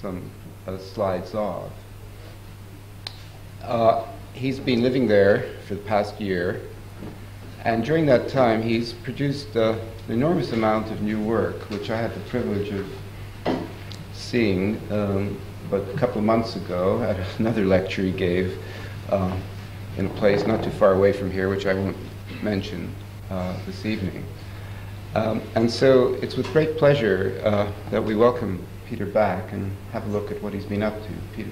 some slides of. He's been living there for the past year, and during that time he's produced an enormous amount of new work, which I had the privilege of seeing but a couple of months ago at another lecture he gave in a place not too far away from here, which I won't mention this evening. And so it's with great pleasure that we welcome Peter back and have a look at what he's been up to. Peter.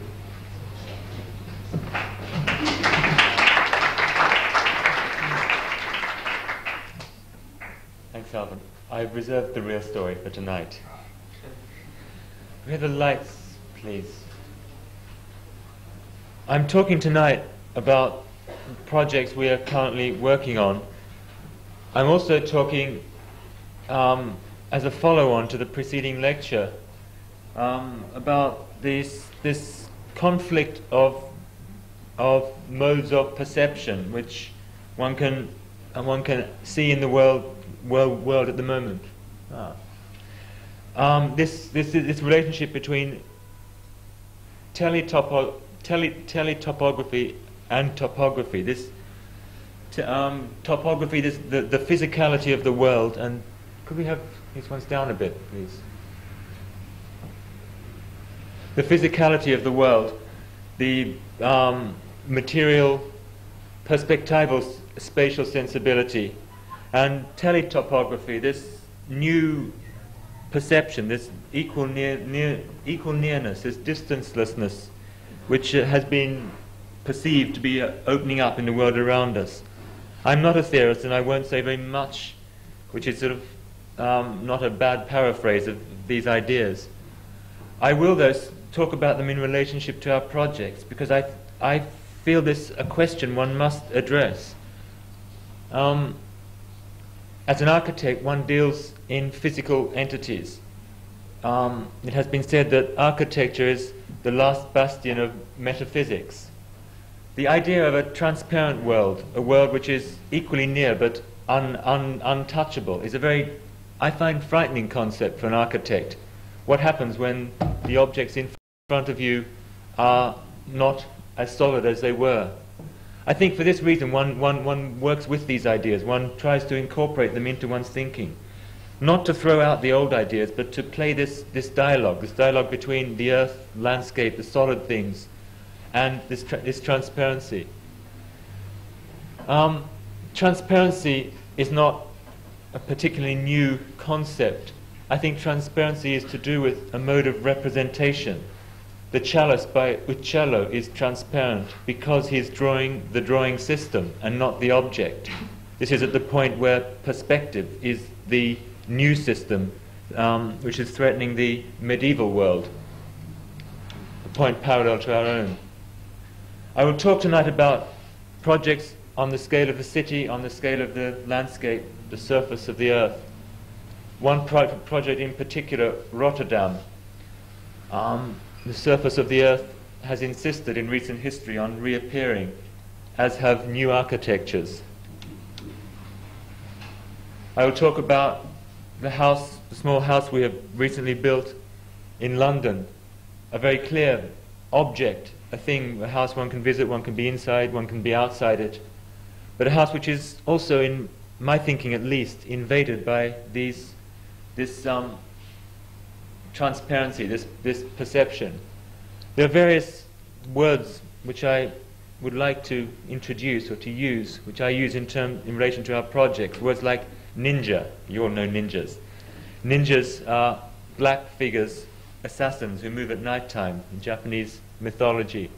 Thanks, Alvin. I've reserved the real story for tonight. We have the lights, please. I'm talking tonight about projects we are currently working on. I'm also talking as a follow-on to the preceding lecture about this conflict of modes of perception which one can see in the world at the moment. This relationship between teletopography and topography. Topography, the physicality of the world, and could we have these ones down a bit, please? The physicality of the world, the material, perspectival, spatial sensibility, and teletopography, this new perception, this equal nearness, this distancelessness, which has been perceived to be opening up in the world around us. I'm not a theorist, and I won't say very much, which is sort of not a bad paraphrase of these ideas. I will, though, talk about them in relationship to our projects, because I feel this a question one must address. As an architect, one deals in physical entities. It has been said that architecture is the last bastion of metaphysics. The idea of a transparent world, a world which is equally near but untouchable, is a very, I find, frightening concept for an architect. What happens when the objects in front of you are not as solid as they were? I think for this reason one works with these ideas. One tries to incorporate them into one's thinking. Not to throw out the old ideas, but to play this dialogue between the earth, landscape, the solid things, and this transparency. Transparency is not a particularly new concept. I think transparency is to do with a mode of representation. The chalice by Uccello is transparent because he is drawing the drawing system and not the object. This is at the point where perspective is the new system which is threatening the medieval world, a point parallel to our own. I will talk tonight about projects on the scale of the city, on the scale of the landscape, the surface of the earth. One project in particular, Rotterdam. The surface of the earth has insisted in recent history on reappearing, as have new architectures. I will talk about the small house we have recently built in London, a very clear object, a thing, a house one can visit, one can be inside, one can be outside it, but a house which is also, in my thinking at least, invaded by this transparency, this perception. There are various words which I would like to introduce or to use, which I use in relation to our projects. Words like ninja. You all know ninjas. Ninjas are black figures, assassins who move at night time in Japanese mythology.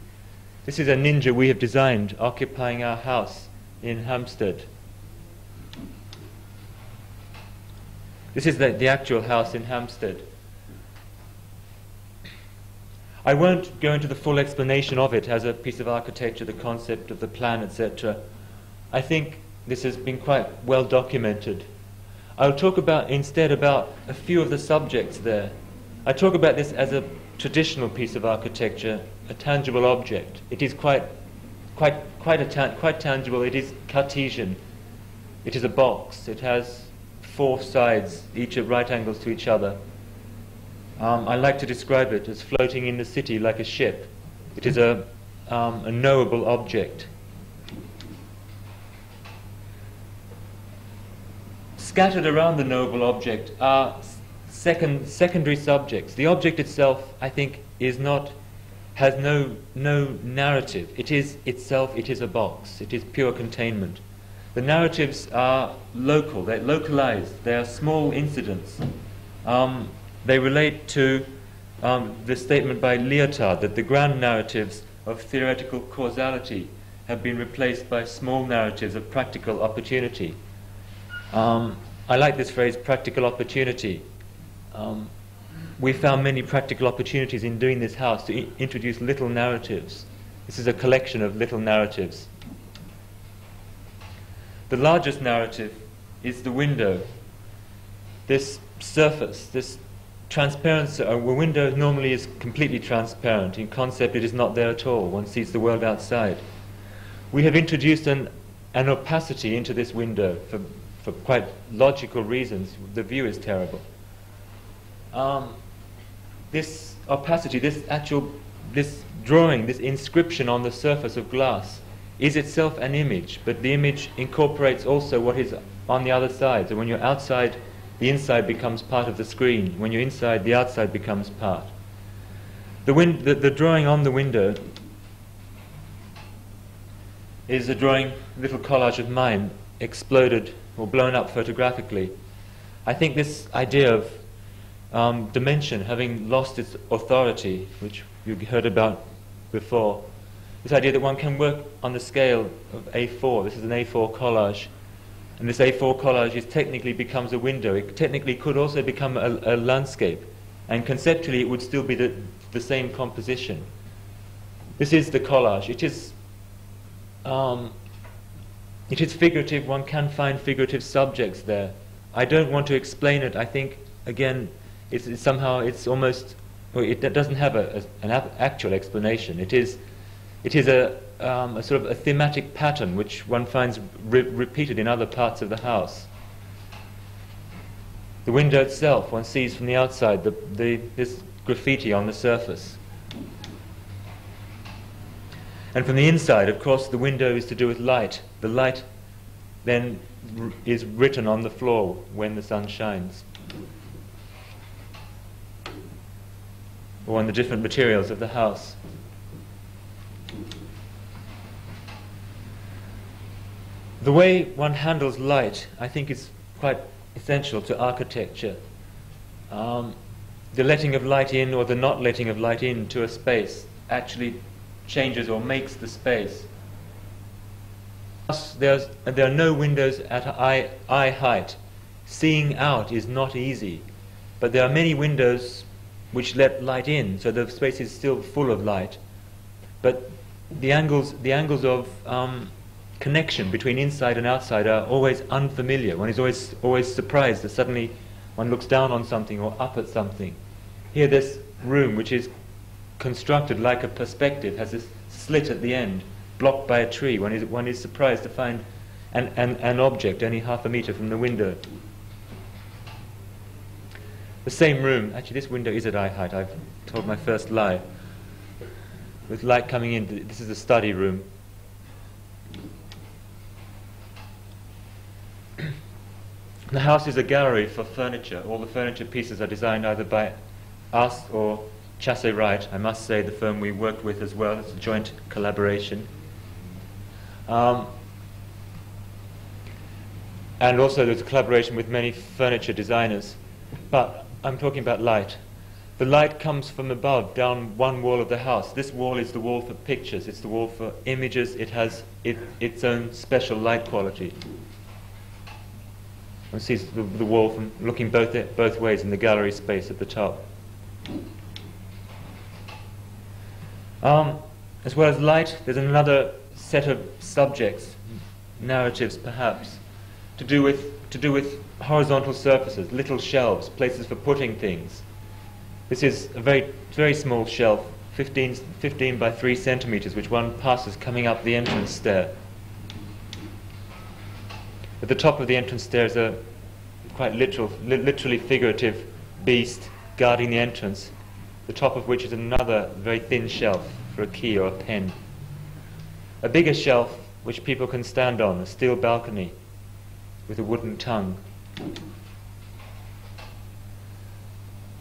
This is a ninja we have designed occupying our house in Hampstead. This is the actual house in Hampstead. I won't go into the full explanation of it as a piece of architecture, the concept of the plan, etc. I think this has been quite well documented. I'll talk instead about a few of the subjects there. I talk about this as a traditional piece of architecture, a tangible object. It is quite tangible. It is Cartesian. It is a box. It has 4 sides, each at right angles to each other. I like to describe it as floating in the city like a ship. It is a knowable object. Scattered around the knowable object are secondary subjects. The object itself, I think, has no narrative. It is itself, it is a box. It is pure containment. The narratives are local, they're localized, they are small incidents. They relate to the statement by Lyotard that the grand narratives of theoretical causality have been replaced by small narratives of practical opportunity. I like this phrase, practical opportunity. We found many practical opportunities in doing this house to introduce little narratives. This is a collection of little narratives. The largest narrative is the window. This surface, this transparency, a window normally is completely transparent. In concept, it is not there at all. One sees the world outside. We have introduced an opacity into this window for quite logical reasons. The view is terrible. This opacity, this drawing, this inscription on the surface of glass is itself an image, but the image incorporates also what is on the other side. So when you're outside, the inside becomes part of the screen. When you're inside, the outside becomes part. The drawing on the window is a drawing, little collage of mine, exploded or blown up photographically. I think this idea of dimension having lost its authority, which you heard about before, this idea that one can work on the scale of A4. This is an A4 collage. And this A4 collage technically becomes a window. It technically could also become a landscape. And conceptually, it would still be the same composition. This is the collage. It is figurative. One can find figurative subjects there. I don't want to explain it. I think, again, it doesn't have an actual explanation. It is a sort of a thematic pattern which one finds repeated in other parts of the house. The window itself, one sees from the outside this graffiti on the surface. And from the inside, of course, the window is to do with light. The light then is written on the floor when the sun shines, or on the different materials of the house. The way one handles light, I think, is quite essential to architecture. The letting of light in or the not letting of light into a space actually changes or makes the space. There are no windows at eye height. Seeing out is not easy, but there are many windows which let light in, so the space is still full of light. But the angles of connection between inside and outside are always unfamiliar. One is always surprised that suddenly one looks down on something or up at something. Here, this room, which is constructed like a perspective, has this slit at the end, blocked by a tree. One is surprised to find an object only half a meter from the window. The same room, actually this window is at eye height, I've told my first lie. With light coming in, this is the study room. The house is a gallery for furniture. All the furniture pieces are designed either by us or Chassé Wright, I must say, the firm we worked with as well. It's a joint collaboration. And also there's a collaboration with many furniture designers. But I'm talking about light. The light comes from above, down one wall of the house. This wall is the wall for pictures. It's the wall for images. It has its own special light quality. One sees the wall from looking both ways in the gallery space at the top. As well as light, there's another set of subjects, narratives perhaps, to do with horizontal surfaces, little shelves, places for putting things. This is a very small shelf, 15 by 3 centimeters, which one passes coming up the entrance stair. At the top of the entrance stair is a quite literally figurative beast guarding the entrance, the top of which is another very thin shelf for a key or a pen. A bigger shelf which people can stand on, a steel balcony with a wooden tongue.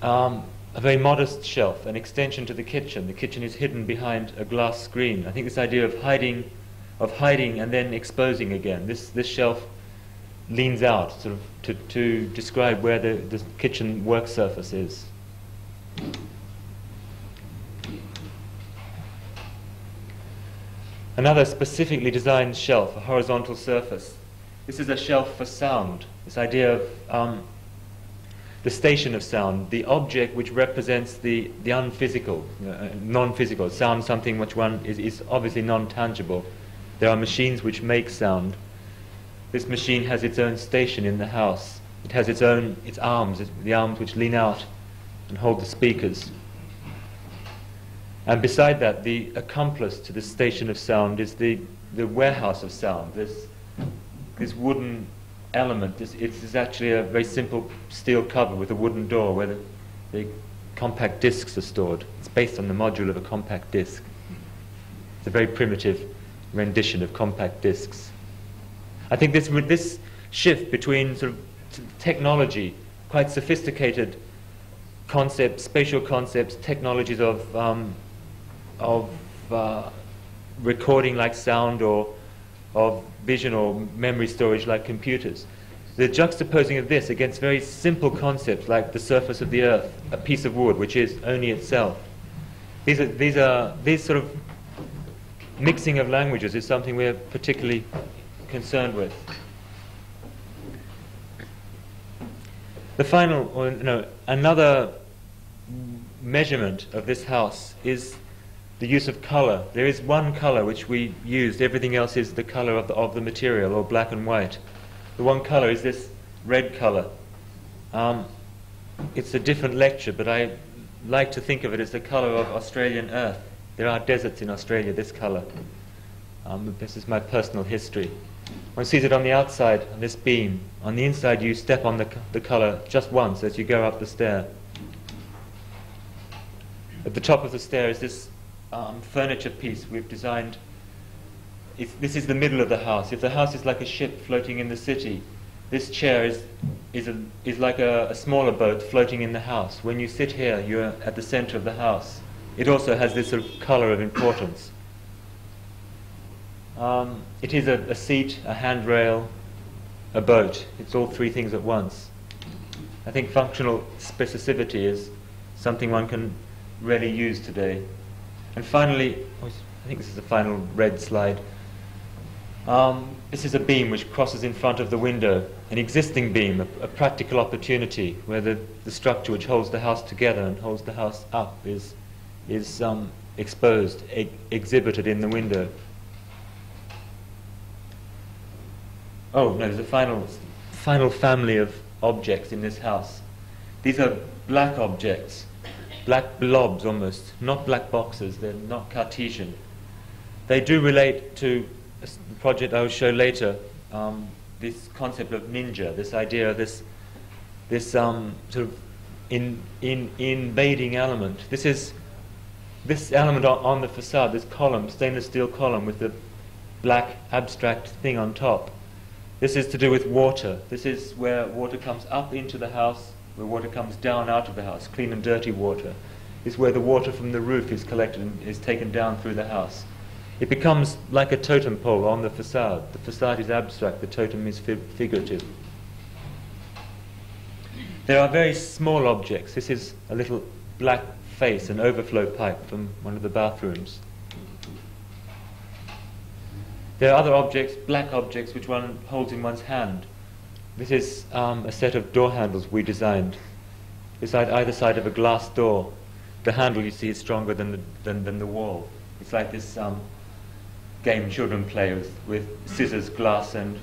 A very modest shelf, an extension to the kitchen. The kitchen is hidden behind a glass screen. I think this idea of hiding and then exposing again. This shelf leans out sort of to describe where the kitchen work surface is. Another specifically designed shelf, a horizontal surface. This is a shelf for sound. This idea of the station of sound, the object which represents the unphysical, non-physical. Sound, something which one is obviously non-tangible. There are machines which make sound. This machine has its own station in the house. It has its arms, the arms which lean out and hold the speakers. And beside that, the accomplice to this station of sound is the warehouse of sound. This wooden element, it's actually a very simple steel cover with a wooden door where the compact discs are stored. It's based on the module of a compact disc. It's a very primitive rendition of compact discs. I think this shift between sort of technology, quite sophisticated concepts, spatial concepts, technologies of recording like sound or of vision or memory storage like computers. The juxtaposing of this against very simple concepts like the surface of the earth, a piece of wood which is only itself. These sort of mixing of languages is something we're particularly concerned with. The final, another measurement of this house is the use of color. There is one color which we used. Everything else is the color of the material, or black and white. The one color is this red color. It's a different lecture, but I like to think of it as the color of Australian earth. There are deserts in Australia this color. This is my personal history. One sees it on the outside, on this beam. On the inside, you step on the color just once as you go up the stair. At the top of the stair is this furniture piece we've designed. This is the middle of the house. If the house is like a ship floating in the city, this chair is like a smaller boat floating in the house. When you sit here, you're at the center of the house. It also has this sort of color of importance. It is a seat, a handrail, a boat. It's all three things at once. I think functional specificity is something one can really use today. And finally, I think this is the final red slide. This is a beam which crosses in front of the window, an existing beam, a practical opportunity where the structure which holds the house together and holds the house up is exposed, exhibited in the window. Oh, no, there's a final family of objects in this house. These are black objects, black blobs almost, not black boxes, they're not Cartesian. They do relate to a project I will show later, this concept of ninja, this idea of this sort of invading element. This element on the facade, this column, stainless steel column with the black abstract thing on top. This is to do with water. This is where water comes up into the house, where water comes down out of the house, clean and dirty water. It's where the water from the roof is collected and is taken down through the house. It becomes like a totem pole on the facade. The facade is abstract, the totem is figurative. There are very small objects. This is a little black face, an overflow pipe from one of the bathrooms. There are other objects, black objects, which one holds in one's hand. This is a set of door handles we designed. Beside either side of a glass door, the handle you see is stronger than the wall. It's like this game children play with scissors, glass and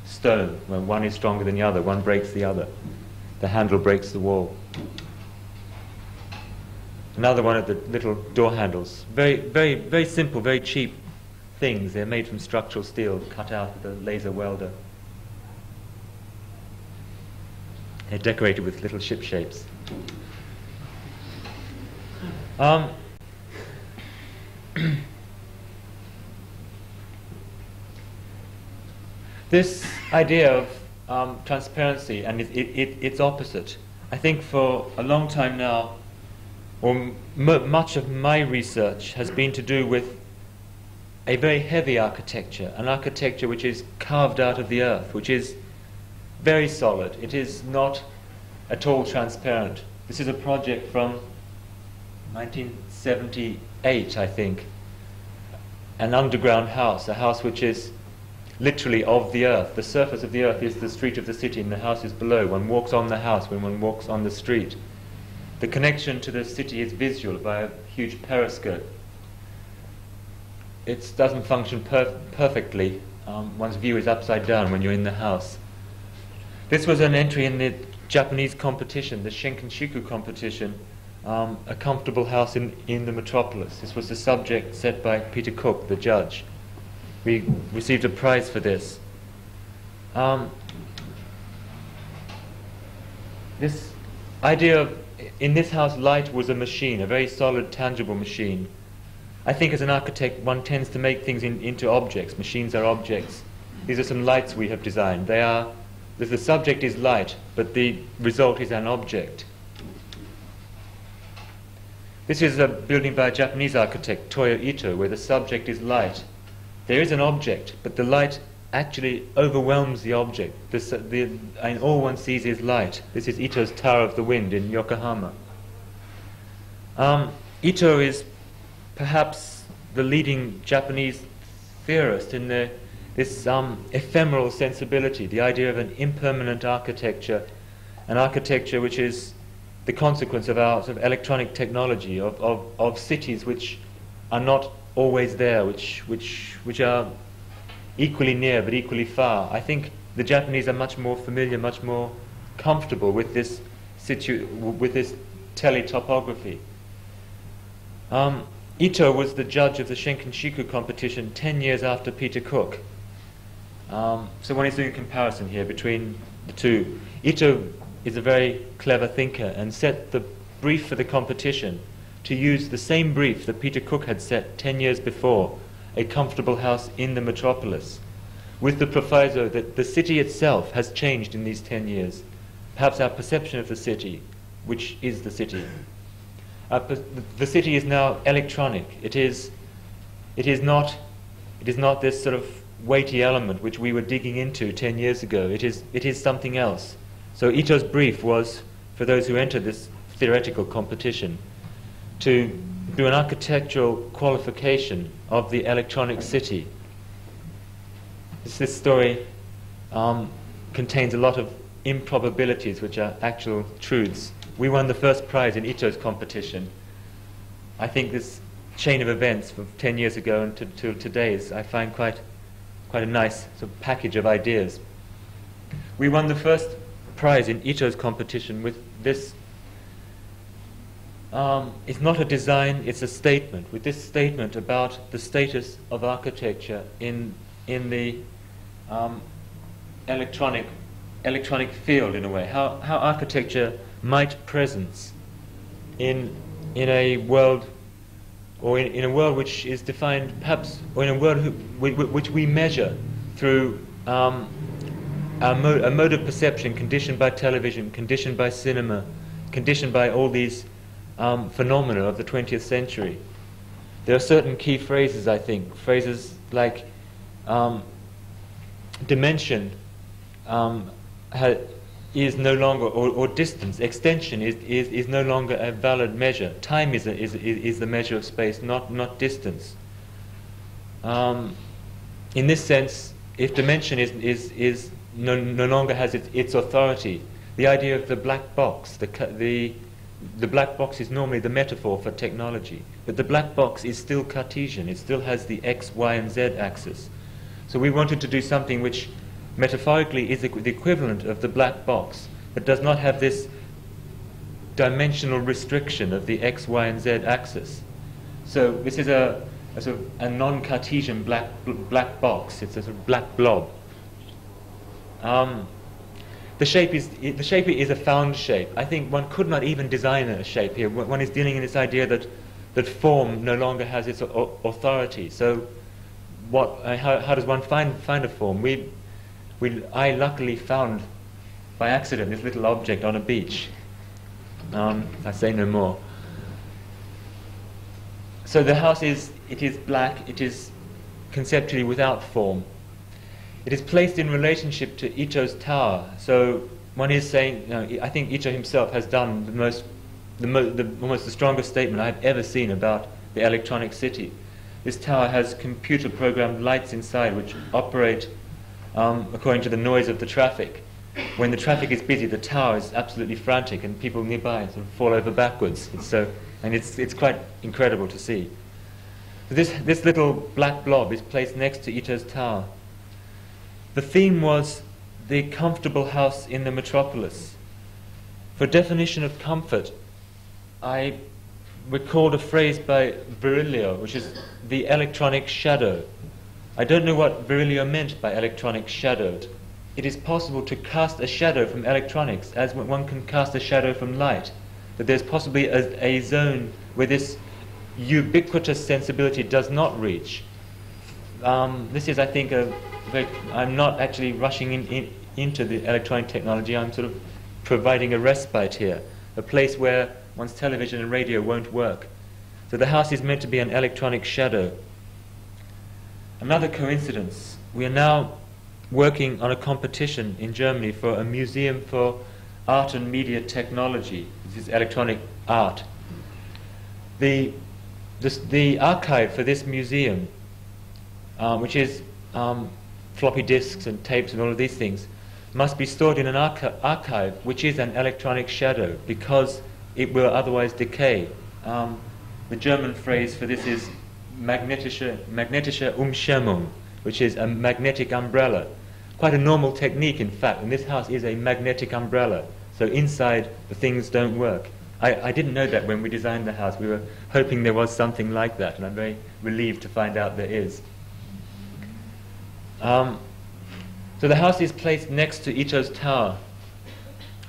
stone, where one is stronger than the other, one breaks the other. The handle breaks the wall. Another one of the little door handles. Very, very, very simple, very cheap things. They're made from structural steel, cut out with a laser welder. They're decorated with little ship shapes. This idea of transparency and its opposite, I think for a long time now, or much of my research has been to do with a very heavy architecture, an architecture which is carved out of the earth, which is very solid. It is not at all transparent. This is a project from 1978, I think. An underground house, a house which is literally of the earth. The surface of the earth is the street of the city, and the house is below. One walks on the house when one walks on the street. The connection to the city is visual by a huge periscope. It doesn't function perfectly. One's view is upside down when you're in the house. This was an entry in the Japanese competition, the Shinkenshiku competition, a comfortable house in the metropolis. This was the subject set by Peter Cook, the judge. We received a prize for this. This idea of, in this house, light was a machine, a very solid, tangible machine. I think as an architect, one tends to make things into objects. Machines are objects. These are some lights we have designed. The subject is light, but the result is an object. This is a building by a Japanese architect, Toyo Ito, where the subject is light. There is an object, but the light actually overwhelms the object. And all one sees is light. This is Ito's Tower of the Wind in Yokohama. Ito is perhaps the leading Japanese theorist in this ephemeral sensibility, the idea of an impermanent architecture, an architecture which is the consequence of our sort of electronic technology, of cities which are not always there, which are equally near but equally far. I think the Japanese are much more familiar, much more comfortable with this teletopography. Ito was the judge of the Shinkenshiku competition 10 years after Peter Cook. So one is doing a comparison here between the two. Ito is a very clever thinker and set the brief for the competition to use the same brief that Peter Cook had set 10 years before, a comfortable house in the metropolis, with the proviso that the city itself has changed in these 10 years. Perhaps our perception of the city, which is the city. The city is now electronic. It is not this sort of weighty element which we were digging into 10 years ago. It is something else. So Ito's brief was, for those who entered this theoretical competition, to do an architectural qualification of the electronic city. This story contains a lot of improbabilities which are actual truths. We won the first prize in Ito's competition. I think this chain of events from 10 years ago and to today is, I find, quite a nice sort of package of ideas. We won the first prize in Ito's competition with this. It's not a design, it's a statement. With this statement about the status of architecture in the electronic field, in a way. How architecture might presence in a world, or in a world which is defined perhaps, or in a world which we measure through a mode of perception conditioned by television, conditioned by cinema, conditioned by all these phenomena of the 20th century. There are certain key phrases, I think, phrases like dimension is no longer, or distance, extension is no longer a valid measure. Time is the measure of space, not distance. In this sense, if dimension is no longer has its authority, the idea of the black box, the black box is normally the metaphor for technology, but the black box is still Cartesian. It still has the X, Y, and Z axis. So we wanted to do something which metaphorically is the equivalent of the black box, but does not have this dimensional restriction of the X, Y, and Z axis. So this is a sort of a non-Cartesian black box. It's a sort of black blob. The shape is a found shape. I think one could not even design a shape here. One is dealing in this idea that that form no longer has its authority. So how does one find a form? I luckily found by accident this little object on a beach. I say no more. So the house is black, it is conceptually without form. It is placed in relationship to Ito's tower. So one is saying, I think Ito himself has done almost the strongest statement I've ever seen about the electronic city. This tower has computer-programmed lights inside which operate according to the noise of the traffic. When the traffic is busy, the tower is absolutely frantic, and people nearby sort of fall over backwards. It's quite incredible to see. So this little black blob is placed next to Ito's tower. The theme was the comfortable house in the metropolis. For definition of comfort, I recalled a phrase by Virilio, which is the electronic shadow. I don't know what Virilio meant by electronic shadow. It is possible to cast a shadow from electronics as one can cast a shadow from light. That there's possibly a zone where this ubiquitous sensibility does not reach. This is, I think, I'm not actually rushing into the electronic technology. I'm sort of providing a respite here, a place where one's television and radio won't work. So the house is meant to be an electronic shadow. Another coincidence, we are now working on a competition in Germany for a museum for art and media technology. This is electronic art. The archive for this museum, which is floppy disks and tapes and all of these things, must be stored in an archive which is an electronic shadow because it will otherwise decay. The German phrase for this is magnetische Umschirmung, which is a magnetic umbrella. Quite a normal technique, in fact, and this house is a magnetic umbrella. So inside, the things don't work. I didn't know that when we designed the house. We were hoping there was something like that, and I'm very relieved to find out there is. So the house is placed next to Ito's tower.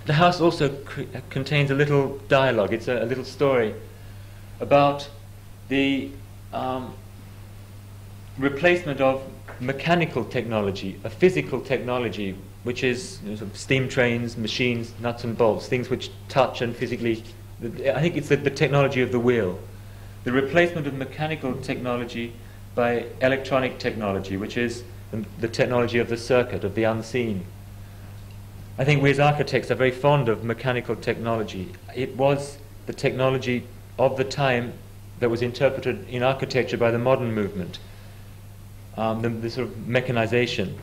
The house also contains a little dialogue. It's a little story about the replacement of mechanical technology, a physical technology, which is sort of steam trains, machines, nuts and bolts, things which touch and physically. I think it's the technology of the wheel. The replacement of mechanical technology by electronic technology, which is the technology of the circuit, of the unseen. I think we as architects are very fond of mechanical technology. It was the technology of the time that was interpreted in architecture by the modern movement, the sort of mechanization.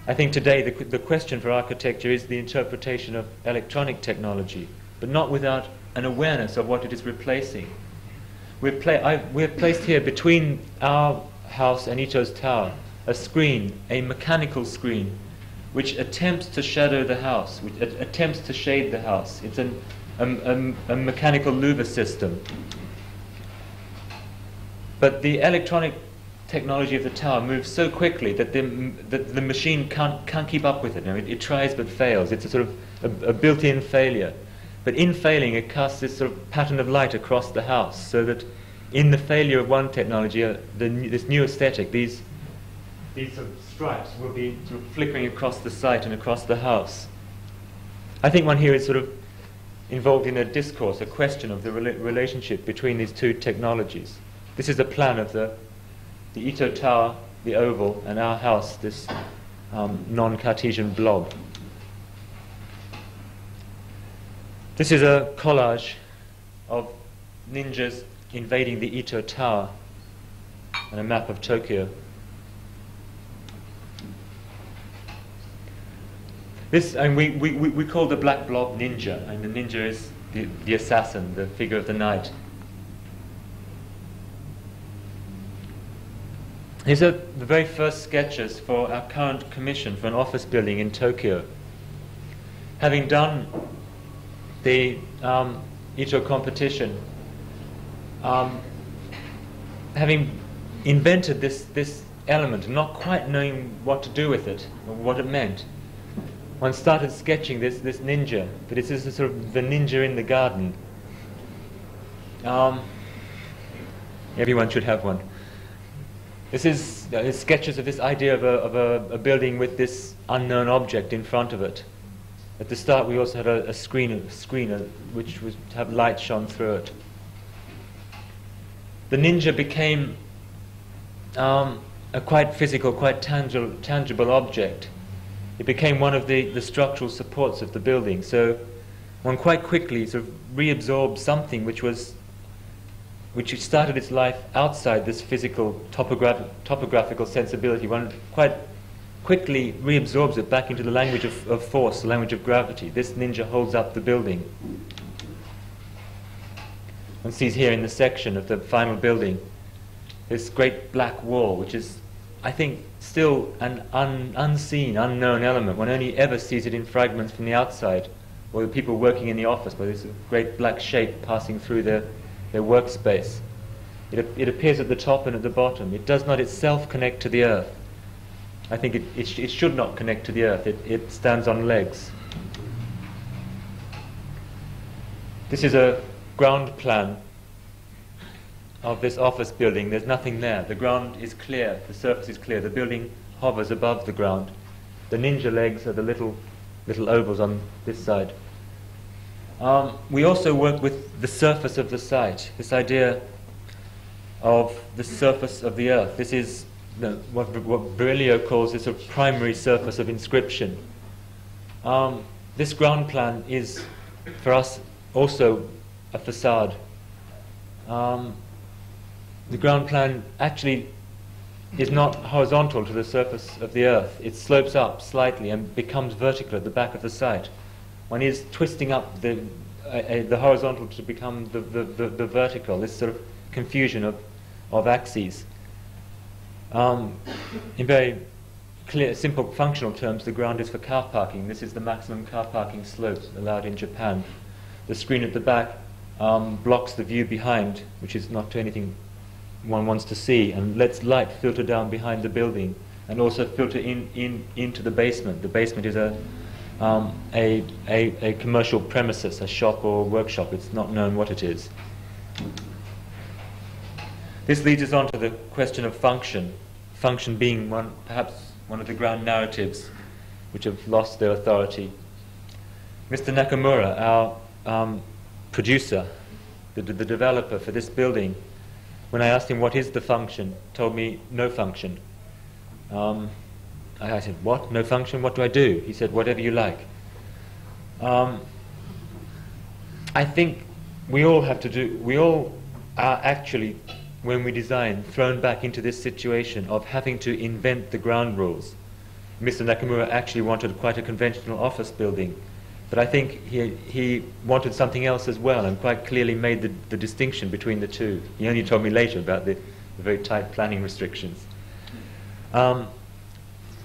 I think today the question for architecture is the interpretation of electronic technology, but not without an awareness of what it is replacing. We're placed here between our house and Ito's tower, a screen, a mechanical screen, which attempts to shadow the house, which attempts to shade the house. It's a mechanical louver system. But the electronic technology of the tower moves so quickly that the machine can't keep up with it. It tries but fails. It's a sort of a built-in failure. But in failing, it casts this sort of pattern of light across the house, so that in the failure of one technology, this new aesthetic, these sort of stripes will be sort of flickering across the site and across the house. I think one here is sort of involved in a discourse, a question of the relationship between these two technologies. This is a plan of the Ito Tower, the oval, and our house, this non-Cartesian blob. This is a collage of ninjas invading the Ito Tower and a map of Tokyo. This, and we call the black blob ninja, and the ninja is the assassin, the figure of the night. These are the very first sketches for our current commission for an office building in Tokyo. Having done the Ito competition, having invented this element, not quite knowing what to do with it, or what it meant, one started sketching this ninja, but it's just sort of the ninja in the garden. Everyone should have one. This is sketches of this idea of a building with this unknown object in front of it. At the start, we also had a screener which was to have light shone through it. The ninja became a quite physical, quite tangible object. It became one of the structural supports of the building. So one quite quickly sort of reabsorbed something which started its life outside this physical topographical sensibility. One quite quickly reabsorbs it back into the language of force, the language of gravity. This ninja holds up the building. One sees here in the section of the final building this great black wall, which is, I think, still an unseen, unknown element. One only ever sees it in fragments from the outside, or the people working in the office, where there's a great black shape passing through their workspace. It appears at the top and at the bottom. It does not itself connect to the earth. I think it should not connect to the earth. It stands on legs. This is a ground plan of this office building. There's nothing there. The ground is clear. The surface is clear. The building hovers above the ground. The ninja legs are the little ovals on this side. We also work with the surface of the site, this idea of the surface of the earth. This is what Virilio calls this sort of primary surface of inscription. This ground plan is, for us, also a facade. The ground plan actually is not horizontal to the surface of the earth. It slopes up slightly and becomes vertical at the back of the site. One is twisting up the horizontal to become the vertical, this sort of confusion of axes. In very clear, simple functional terms, the ground is for car parking. This is the maximum car parking slope allowed in Japan. The screen at the back blocks the view behind, which is not to anything one wants to see, and lets light filter down behind the building and also filter into the basement. The basement is a commercial premises, a shop or workshop. It's not known what it is. This leads us on to the question of function. Function being perhaps one of the ground narratives which have lost their authority. Mr. Nakamura, our producer, the developer for this building, when I asked him what is the function, told me no function. I said, what? No function? What do I do? He said, whatever you like. I think we all are actually, when we design, thrown back into this situation of having to invent the ground rules. Mr. Nakamura actually wanted quite a conventional office building, but I think he wanted something else as well, and quite clearly made the distinction between the two. He only told me later about the very tight planning restrictions.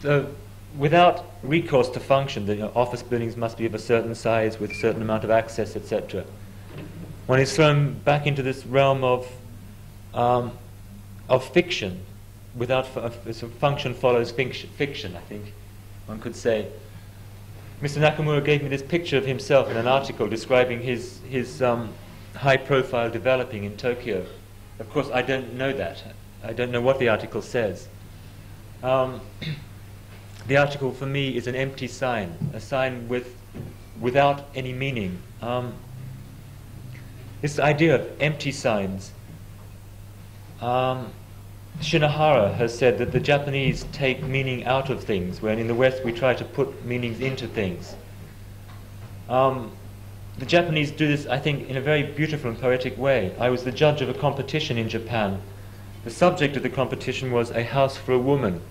So without recourse to function, the office buildings must be of a certain size with a certain amount of access, etc. One is thrown back into this realm of fiction. Without function follows fiction, I think one could say. Mr. Nakamura gave me this picture of himself in an article describing his high-profile developing in Tokyo. Of course, I don't know that. I don't know what the article says. The article for me is an empty sign, a sign without any meaning. This idea of empty signs, Shinohara has said that the Japanese take meaning out of things, when in the West we try to put meanings into things. The Japanese do this, I think, in a very beautiful and poetic way. I was the judge of a competition in Japan. The subject of the competition was A House for a Woman,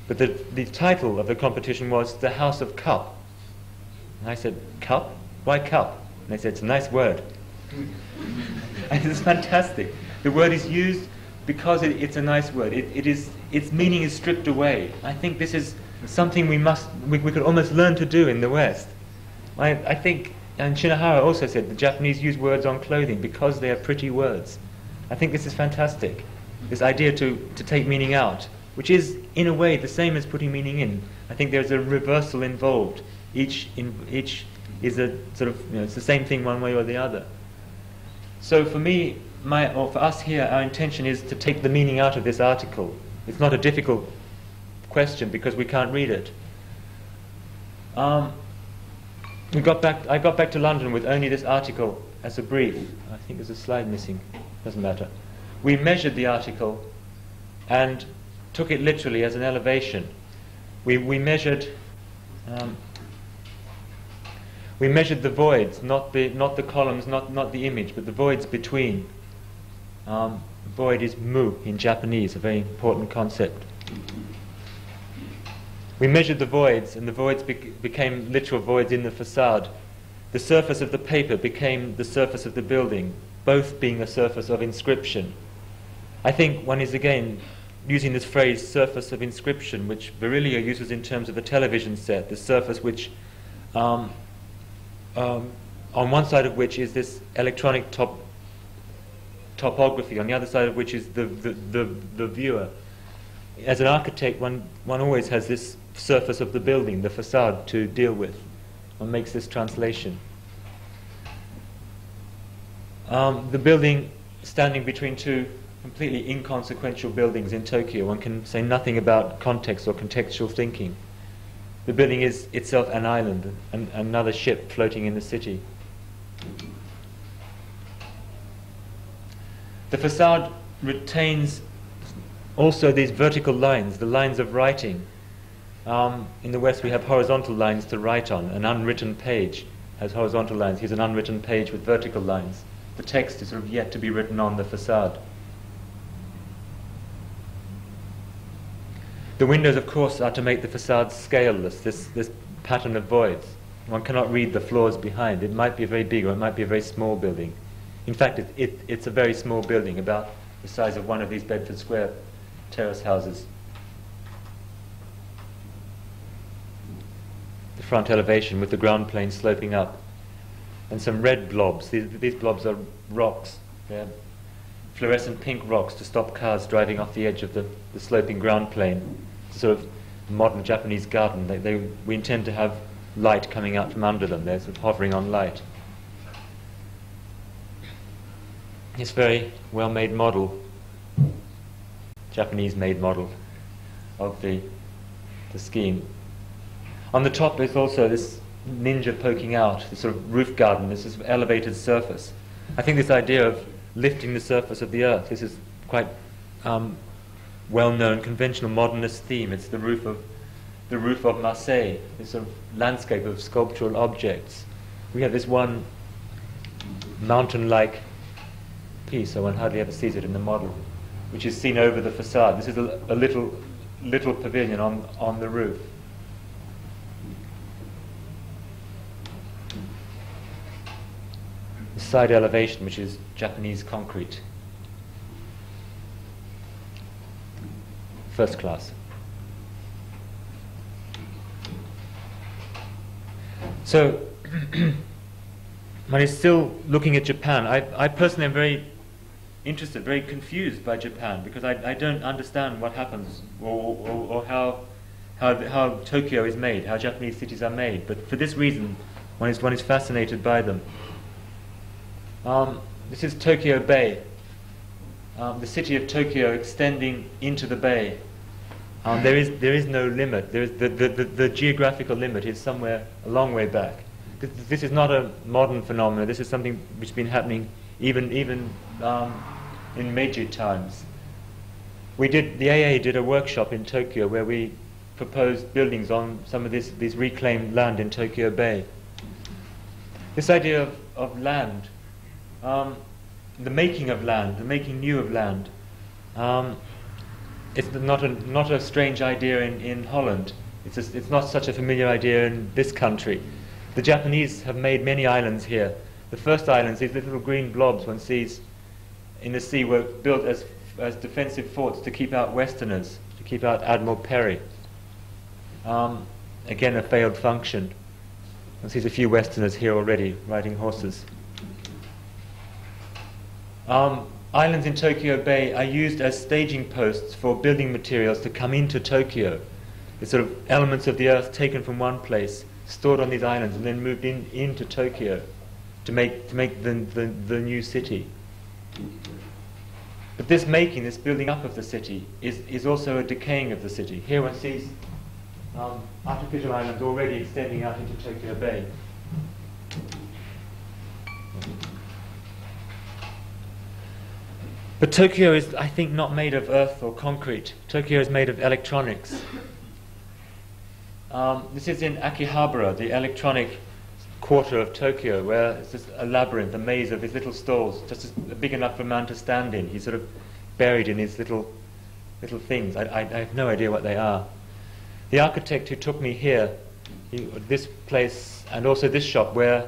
but the title of the competition was The House of Cup. And I said, cup? Why cup? And they said, it's a nice word. And it's fantastic. The word is used because it's a nice word. Its meaning is stripped away. I think this is something we could almost learn to do in the West. I think, and Shinohara also said, the Japanese use words on clothing because they are pretty words. I think this is fantastic. This idea to take meaning out, which is in a way the same as putting meaning in. I think there's a reversal involved. Each is a sort of, it's the same thing one way or the other. So for me, or for us here, our intention is to take the meaning out of this article. It's not a difficult question because we can't read it. I got back to London with only this article as a brief. I think there's a slide missing. Doesn't matter. We measured the article and took it literally as an elevation. We measured the voids, not the columns, not the image, but the voids between. Void is mu in Japanese, a very important concept. We measured the voids, and the voids became literal voids in the facade. The surface of the paper became the surface of the building, both being a surface of inscription. I think one is again using this phrase surface of inscription, which Virilio uses in terms of a television set, the surface which on one side of which is this electronic topography, on the other side of which is the viewer. As an architect, one always has this surface of the building, the facade, to deal with. One makes this translation. The building standing between two completely inconsequential buildings in Tokyo, one can say nothing about context or contextual thinking. The building is itself an island, and another ship floating in the city. The facade retains also these vertical lines, the lines of writing. In the West we have horizontal lines to write on. An unwritten page has horizontal lines. Here's an unwritten page with vertical lines. The text is sort of yet to be written on the facade. The windows, of course, are to make the facade scaleless, this pattern of voids. One cannot read the floors behind. It might be a very big or it might be a very small building. In fact, it's a very small building, about the size of one of these Bedford Square terrace houses. The front elevation with the ground plane sloping up. And some red blobs. These blobs are rocks. They're fluorescent pink rocks to stop cars driving off the edge of the sloping ground plane. It's a sort of modern Japanese garden. We intend to have light coming out from under them. They're sort of hovering on light. This very well-made model, Japanese-made model of the scheme. On the top is also this ninja poking out, this sort of roof garden, this sort of elevated surface. I think this idea of lifting the surface of the earth, this is quite well-known conventional modernist theme. It's the roof of Marseille, this sort of landscape of sculptural objects. We have this one mountain-like piece, so one hardly ever sees it in the model, which is seen over the facade. This is a little pavilion on the roof. The side elevation, which is Japanese concrete. First class. So, one is still looking at Japan. I personally am very interested, very confused by Japan, because I don't understand what happens or how Tokyo is made, how Japanese cities are made. But for this reason, one is fascinated by them. This is Tokyo Bay, the city of Tokyo extending into the bay. There is no limit. There is the geographical limit is somewhere a long way back. This is not a modern phenomenon. This is something which has been happening even in Meiji times. The AA did a workshop in Tokyo where we proposed buildings on some of this reclaimed land in Tokyo Bay. This idea of land, the making of land, the making new of land, it's not a strange idea in Holland. It's not such a familiar idea in this country. The Japanese have made many islands here. The first islands, these little green blobs one sees in the sea, were built as defensive forts to keep out Westerners, to keep out Admiral Perry. Again, a failed function. One sees a few Westerners here already riding horses. Islands in Tokyo Bay are used as staging posts for building materials to come into Tokyo. It's sort of elements of the earth taken from one place, stored on these islands, and then moved into Tokyo to make the new city. But this making, this building up of the city, is also a decaying of the city. Here one sees artificial islands already extending out into Tokyo Bay. But Tokyo is, I think, not made of earth or concrete. Tokyo is made of electronics. This is in Akihabara, the electronic quarter of Tokyo, where it's just a labyrinth, a maze of these little stalls, just big enough for a man to stand in. He's sort of buried in his little things. I have no idea what they are. The architect who took me here, this place and also this shop, where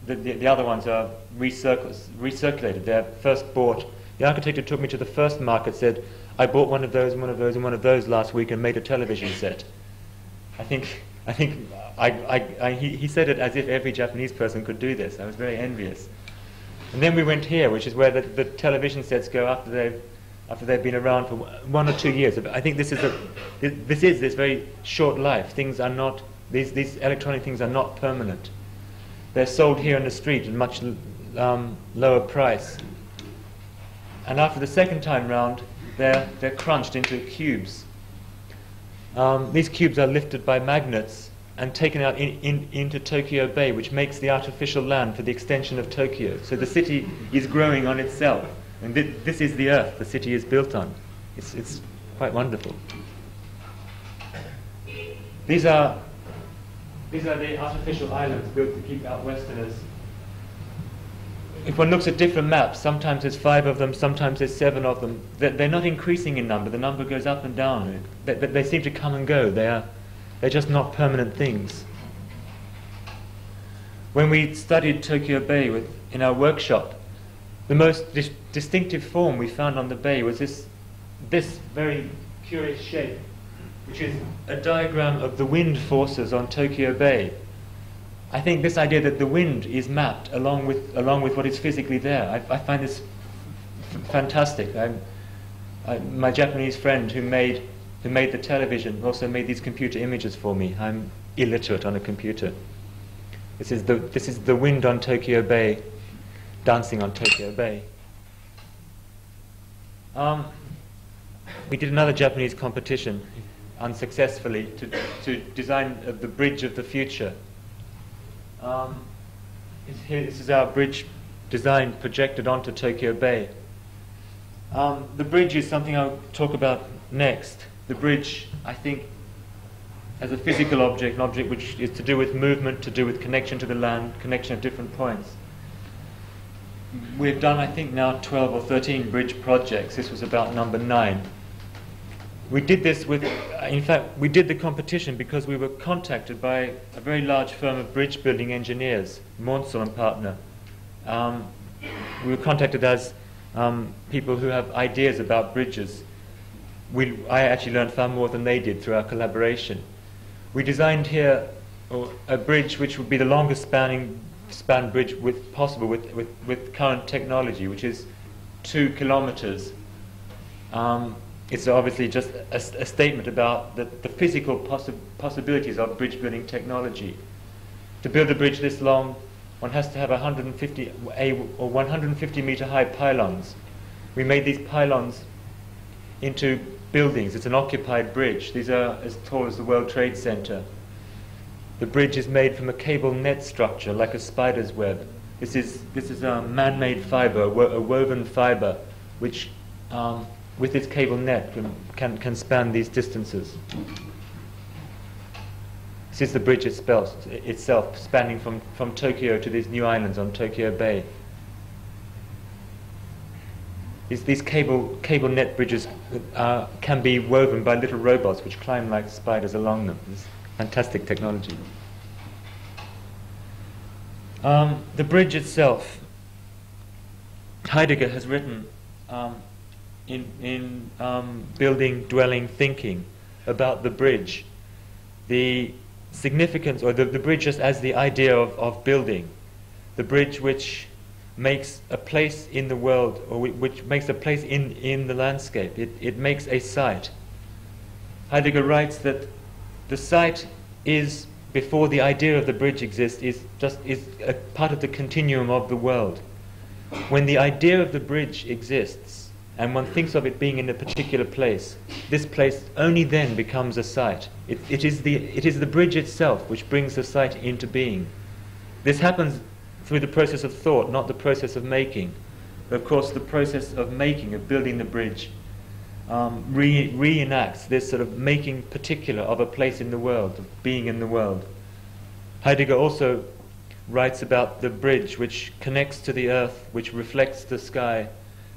the other ones are recirculated. They're first bought. The architect who took me to the first market said, "I bought one of those and one of those and one of those last week and made a television set." He said it as if every Japanese person could do this. I was very envious. And then we went here, which is where the television sets go after they've been around for 1 or 2 years. I think this is this very short life. Things are not, these electronic things are not permanent. They're sold here in the street at a much lower price. And after the second time round, they're crunched into cubes. These cubes are lifted by magnets and taken out into Tokyo Bay, which makes the artificial land for the extension of Tokyo. So the city is growing on itself. And this is the earth the city is built on. It's quite wonderful. These are the artificial islands built to keep out Westerners. If one looks at different maps, sometimes there's 5 of them, sometimes there's 7 of them. They're not increasing in number. The number goes up and down. They seem to come and go. They're just not permanent things. When we studied Tokyo Bay in our workshop, the most distinctive form we found on the bay was this very curious shape, which is a diagram of the wind forces on Tokyo Bay. I think this idea that the wind is mapped along with what is physically there, I find this fantastic. My Japanese friend who made the television also made these computer images for me. I'm illiterate on a computer. This is the wind on Tokyo Bay, dancing on Tokyo Bay. We did another Japanese competition, unsuccessfully, to design the bridge of the future. This is our bridge design projected onto Tokyo Bay. The bridge is something I'll talk about next. The bridge, I think, as a physical object, an object which is to do with movement, to do with connection to the land, connection at different points. We've done, I think, now 12 or 13 bridge projects. This was about number 9. We did this in fact, we did the competition because we were contacted by a very large firm of bridge building engineers, Mnster and partner. We were contacted as people who have ideas about bridges. I actually learned far more than they did through our collaboration. We designed here a bridge which would be the longest span bridge possible with current technology, which is 2 kilometers. It's obviously just a statement about the physical possibilities of bridge building technology. To build a bridge this long, one has to have 150 meter high pylons. We made these pylons into buildings. It's an occupied bridge. These are as tall as the World Trade Center. The bridge is made from a cable net structure, like a spider's web. This is a man-made fiber, a woven fiber, which with its cable net can span these distances. This is the bridge itself spanning from Tokyo to these new islands on Tokyo Bay. These cable net bridges can be woven by little robots which climb like spiders along them. It's fantastic technology. The bridge itself, Heidegger has written in Building, Dwelling, Thinking about the bridge, the significance, or the bridge just as the idea of building, the bridge which makes a place in the world, or which makes a place in the landscape. It makes a site. Heidegger writes that the site is, before the idea of the bridge exists, is a part of the continuum of the world. when the idea of the bridge exists and one thinks of it being in a particular place, this place only then becomes a site. It is the bridge itself which brings the site into being. This happens through the process of thought, not the process of making. But of course, the process of making, of building the bridge, reenacts this sort of making particular of a place in the world, of being in the world. Heidegger also writes about the bridge which connects to the earth, which reflects the sky,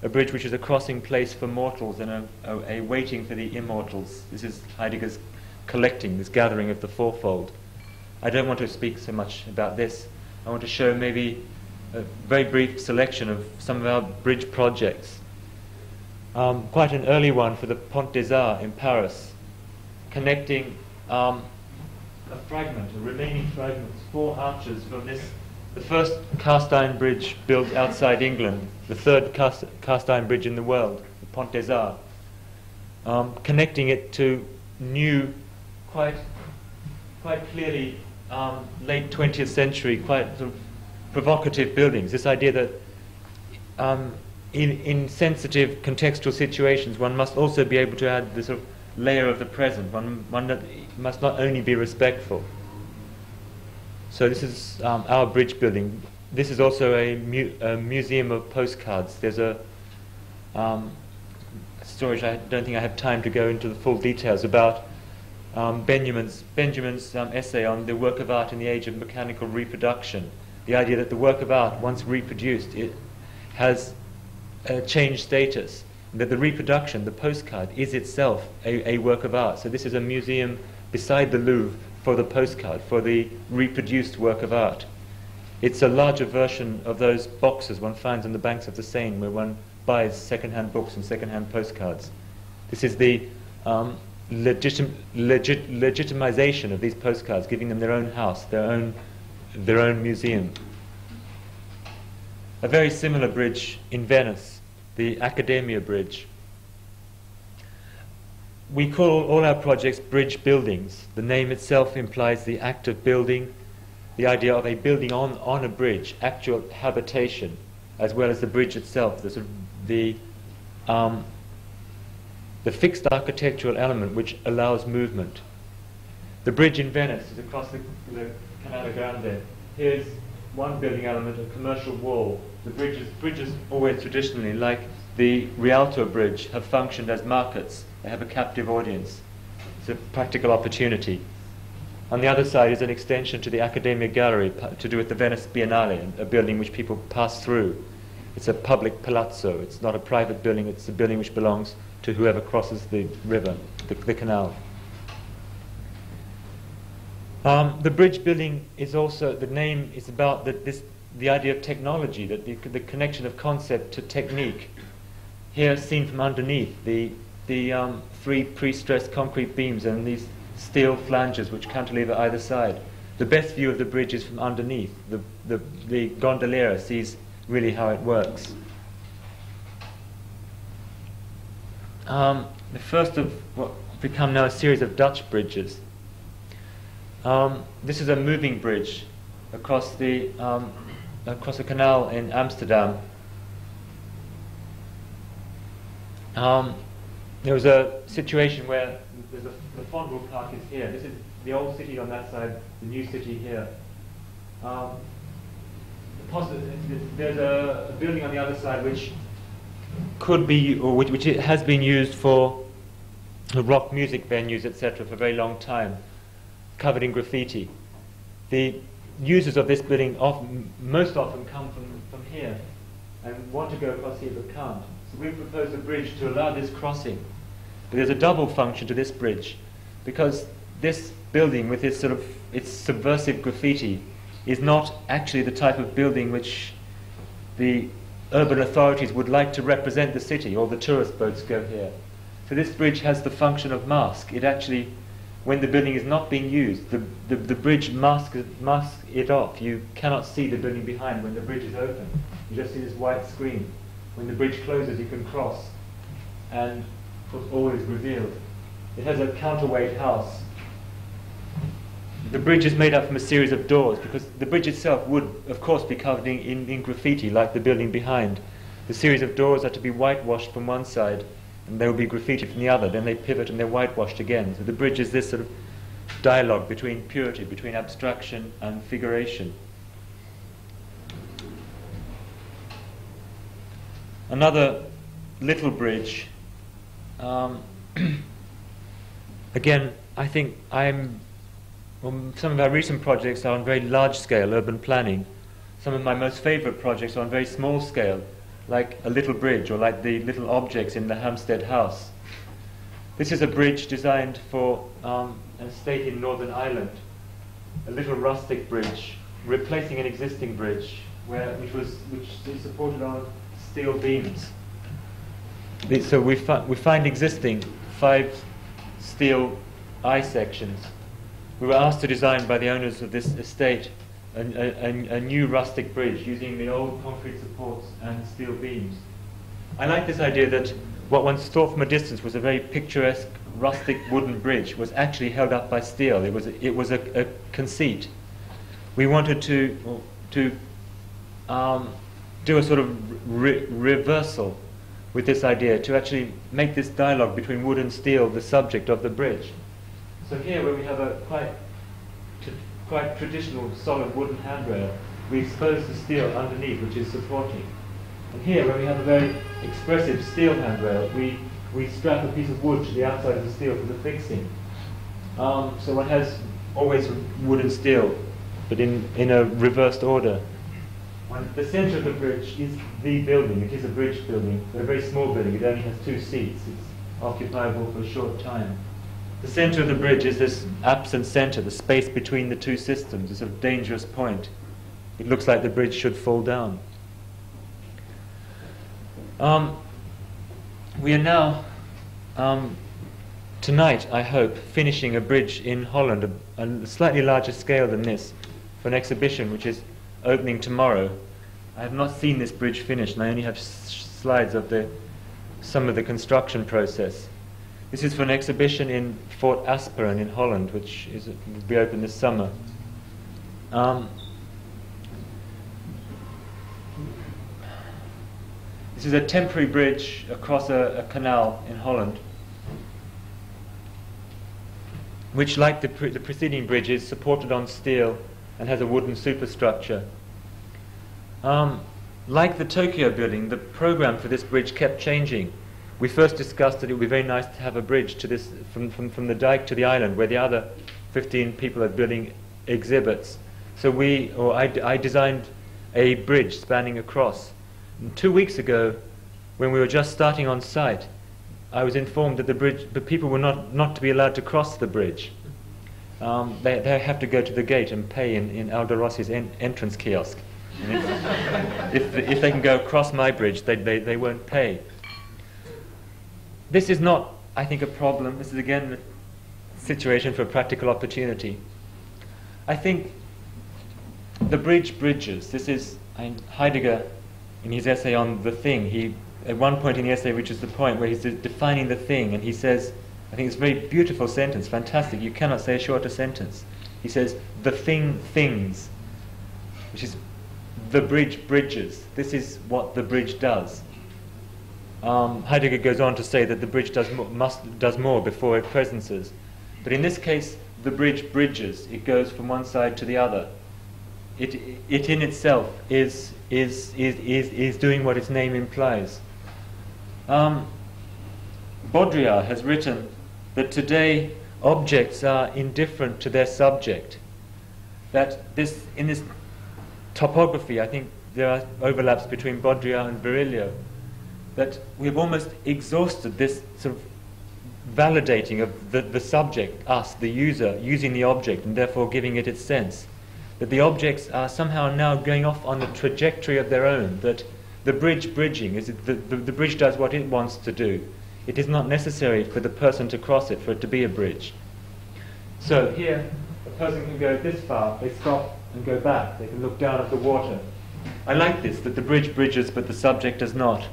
a bridge which is a crossing place for mortals and a waiting for the immortals. This is Heidegger's collecting, this gathering of the fourfold. I don't want to speak so much about this. I want to show maybe a very brief selection of some of our bridge projects. Quite an early one for the Pont des Arts in Paris, connecting a remaining fragment, 4 arches from this, the first cast iron bridge built outside England, the third cast iron bridge in the world, the Pont des Arts, connecting it to new, quite clearly late 20th century, quite sort of provocative buildings. This idea that in sensitive contextual situations one must also be able to add this sort of layer of the present. One must not only be respectful. So this is our bridge building. This is also a museum of postcards. There's a story, I don't think I have time to go into the full details, about Benjamin's essay on the work of art in the age of mechanical reproduction. The idea that the work of art, once reproduced, it has changed status. That the reproduction, the postcard, is itself a work of art. So this is a museum beside the Louvre for the postcard, for the reproduced work of art. It's a larger version of those boxes one finds on the banks of the Seine where one buys second-hand books and second-hand postcards. This is the legitimization of these postcards, giving them their own house, their own museum. A very similar bridge in Venice, the Accademia Bridge. We call all our projects bridge buildings. The name itself implies the act of building, the idea of a building on a bridge, actual habitation, as well as the bridge itself, the fixed architectural element which allows movement. The bridge in Venice is across the Canale Grande. Here's one building element, a commercial wall. The bridges always traditionally, like the Rialto Bridge, have functioned as markets. They have a captive audience. It's a practical opportunity. On the other side is an extension to the Accademia Gallery to do with the Venice Biennale, a building which people pass through. It's a public palazzo. It's not a private building. It's a building which belongs to whoever crosses the river, the canal. The bridge building is also, the name is about the idea of technology, that the connection of concept to technique. Here, seen from underneath, the 3 pre-stressed concrete beams and these steel flanges which cantilever either side. The best view of the bridge is from underneath. The gondolier sees really how it works. The first of what become now a series of Dutch bridges. This is a moving bridge across a canal in Amsterdam. There was a situation where the Fondel Park is here. This is the old city on that side, the new city here. There's a building on the other side which could be, or which it has been used for rock music venues, etc., for a very long time, covered in graffiti. The users of this building most often come from here and want to go across here but can't. So we propose a bridge to allow this crossing. But there's a double function to this bridge, because this building with its subversive graffiti is not actually the type of building which the urban authorities would like to represent the city. All the tourist boats go here. So this bridge has the function of mask. It actually, when the building is not being used, the bridge masks it off. You cannot see the building behind when the bridge is open. You just see this white screen. When the bridge closes, you can cross, and of course all is revealed. It has a counterweight house. the bridge is made up from a series of doors, because the bridge itself would, of course, be covered in graffiti, like the building behind. The series of doors are to be whitewashed from one side, and there will be graffiti from the other. Then they pivot and they're whitewashed again. So the bridge is this sort of dialogue between purity, between abstraction and figuration. Another little bridge. Again, I think some of our recent projects are on very large scale urban planning. Some of my most favorite projects are on very small scale, like a little bridge or like the little objects in the Hampstead House. This is a bridge designed for an estate in Northern Ireland, a little rustic bridge, replacing an existing bridge which is supported on steel beams. So we find existing 5 steel eye sections. We were asked to design by the owners of this estate a new rustic bridge using the old concrete supports and steel beams. I like this idea that what one thought from a distance was a very picturesque rustic wooden bridge was actually held up by steel. It was a conceit. We wanted to do a sort of reversal with this idea, to actually make this dialogue between wood and steel the subject of the bridge. So here, where we have a quite traditional solid wooden handrail, we expose the steel underneath, which is supporting. And here, where we have a very expressive steel handrail, we strap a piece of wood to the outside of the steel for the fixing. So one has always wood and steel, but in a reversed order. The centre of the bridge is the building. It is a bridge building, but a very small building. It only has 2 seats. It's occupiable for a short time. The centre of the bridge is this absent centre, the space between the 2 systems, a sort of dangerous point. It looks like the bridge should fall down. We are now, tonight, I hope, finishing a bridge in Holland, a slightly larger scale than this, for an exhibition which is opening tomorrow. I have not seen this bridge finished, and I only have slides of some of the construction process. This is for an exhibition in Fort Asperen in Holland, which will be open this summer. This is a temporary bridge across a canal in Holland, which, like the preceding bridge, is supported on steel and has a wooden superstructure. Like the Tokyo building, the program for this bridge kept changing. We first discussed that it would be very nice to have a bridge to this from the dike to the island, where the other 15 people are building exhibits. So I designed a bridge spanning across. And 2 weeks ago, when we were just starting on site, I was informed that the people were not to be allowed to cross the bridge. They have to go to the gate and pay in Aldo Rossi's entrance kiosk. And if they can go across my bridge, they won't pay. This is not, I think, a problem. This is again a situation for practical opportunity. I think the bridges. This is Heidegger in his essay on the thing. He at one point in the essay reaches the point where he's defining the thing, and he says, I think it's a very beautiful sentence, fantastic. You cannot say a shorter sentence. He says, the thing things, which is the bridges. This is what the bridge does. Heidegger goes on to say that the bridge does more before it presences. But in this case, the bridge bridges. It goes from one side to the other. It in itself is doing what its name implies. Baudrillard has written that today objects are indifferent to their subject. That in this topography, I think there are overlaps between Baudrillard and Virilio, that we've almost exhausted this sort of validating of the subject, us, the user, using the object and therefore giving it its sense. That the objects are somehow now going off on a trajectory of their own, that the bridge bridging, the bridge does what it wants to do. It is not necessary for the person to cross it for it to be a bridge. So here, a person can go this far, they stop and go back. They can look down at the water. I like this, that the bridge bridges but the subject does not.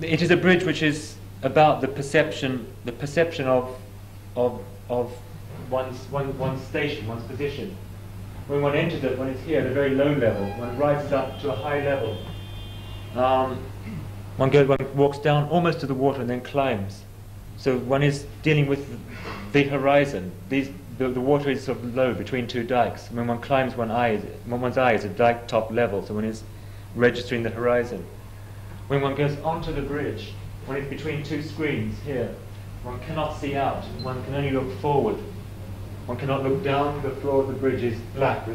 It is a bridge which is about the perception of of one's station, one's position. When one enters it, when it's here at a very low level, one rises up to a high level. One walks down almost to the water and then climbs. So one is dealing with the horizon. The water is sort of low between two dikes. When one climbs, one's eye is at dike top level, so one is registering the horizon. When one goes onto the bridge, when it's between two screens here, one cannot see out. One can only look forward. One cannot look down. The floor of the bridge is black,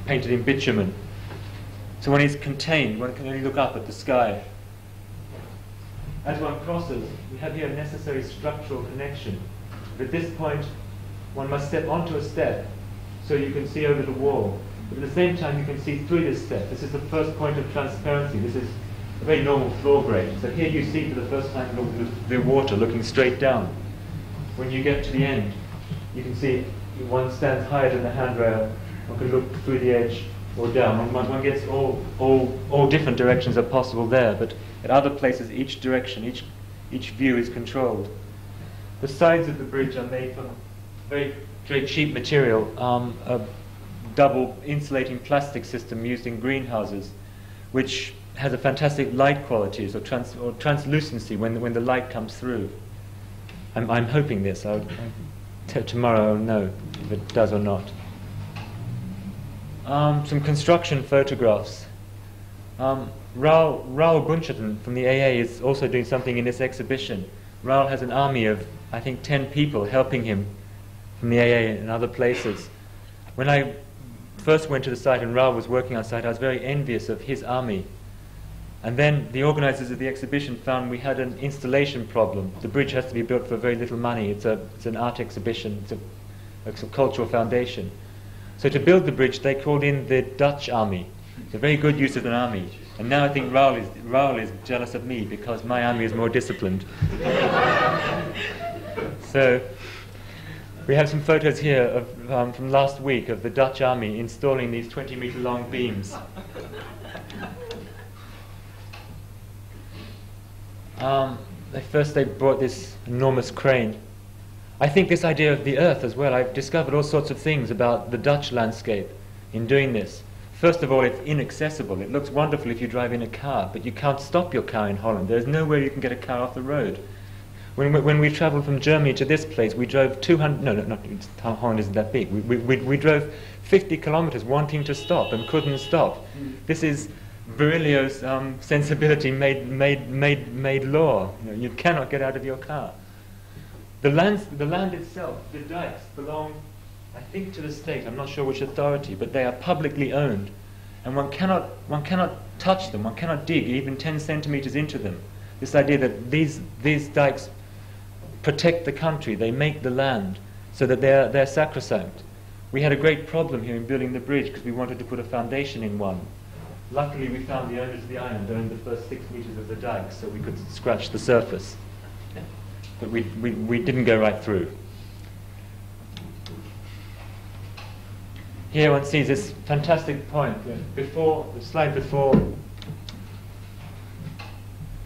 painted in bitumen. So one is contained. One can only look up at the sky. As one crosses, we have here a necessary structural connection. But at this point, one must step onto a step so you can see over the wall. But at the same time, you can see through this step. This is the first point of transparency. This is a very normal floor grade. So here you see for the first time the water looking straight down. When you get to the end, you can see one stands higher than the handrail. One can look through the edge or down. One gets all different directions are possible there, but at other places, each direction, each view is controlled. The sides of the bridge are made from very cheap material, a double insulating plastic system used in greenhouses, which has a fantastic light qualities or translucency when the light comes through. I'm hoping this. Tomorrow I'll know if it does or not. Some construction photographs. Raoul Buncherton from the AA is also doing something in this exhibition. Raoul has an army of, I think, 10 people helping him from the AA and other places. When I first went to the site and Raoul was working on site, I was very envious of his army. And then the organizers of the exhibition found we had an installation problem. The bridge has to be built for very little money. It's an art exhibition. It's a cultural foundation. So to build the bridge, they called in the Dutch army. It's a very good use of an army. And now I think Raoul is jealous of me because my army is more disciplined. So we have some photos here of, from last week of the Dutch army installing these 20-meter long beams. They brought this enormous crane. I think this idea of the earth as well, I've discovered all sorts of things about the Dutch landscape in doing this. First of all, it's inaccessible. It looks wonderful if you drive in a car, but you can't stop your car in Holland. There's nowhere you can get a car off the road. When we travelled from Germany to this place, we drove 200, Holland isn't that big. We drove 50 kilometers wanting to stop and couldn't stop. This is Virilio's sensibility made law. You cannot get out of your car. The land itself, the dikes, belong, I think, to the state. I'm not sure which authority, but they are publicly owned, and one cannot touch them. One cannot dig even 10 centimeters into them. This idea that these dikes protect the country, they make the land, so that they're sacrosanct. We had a great problem here in building the bridge because we wanted to put a foundation in one. Luckily, we found the owners of the island owned the first 6 meters of the dike, so we could scratch the surface. But we didn't go right through. Here one sees this fantastic point. Before, the slide before...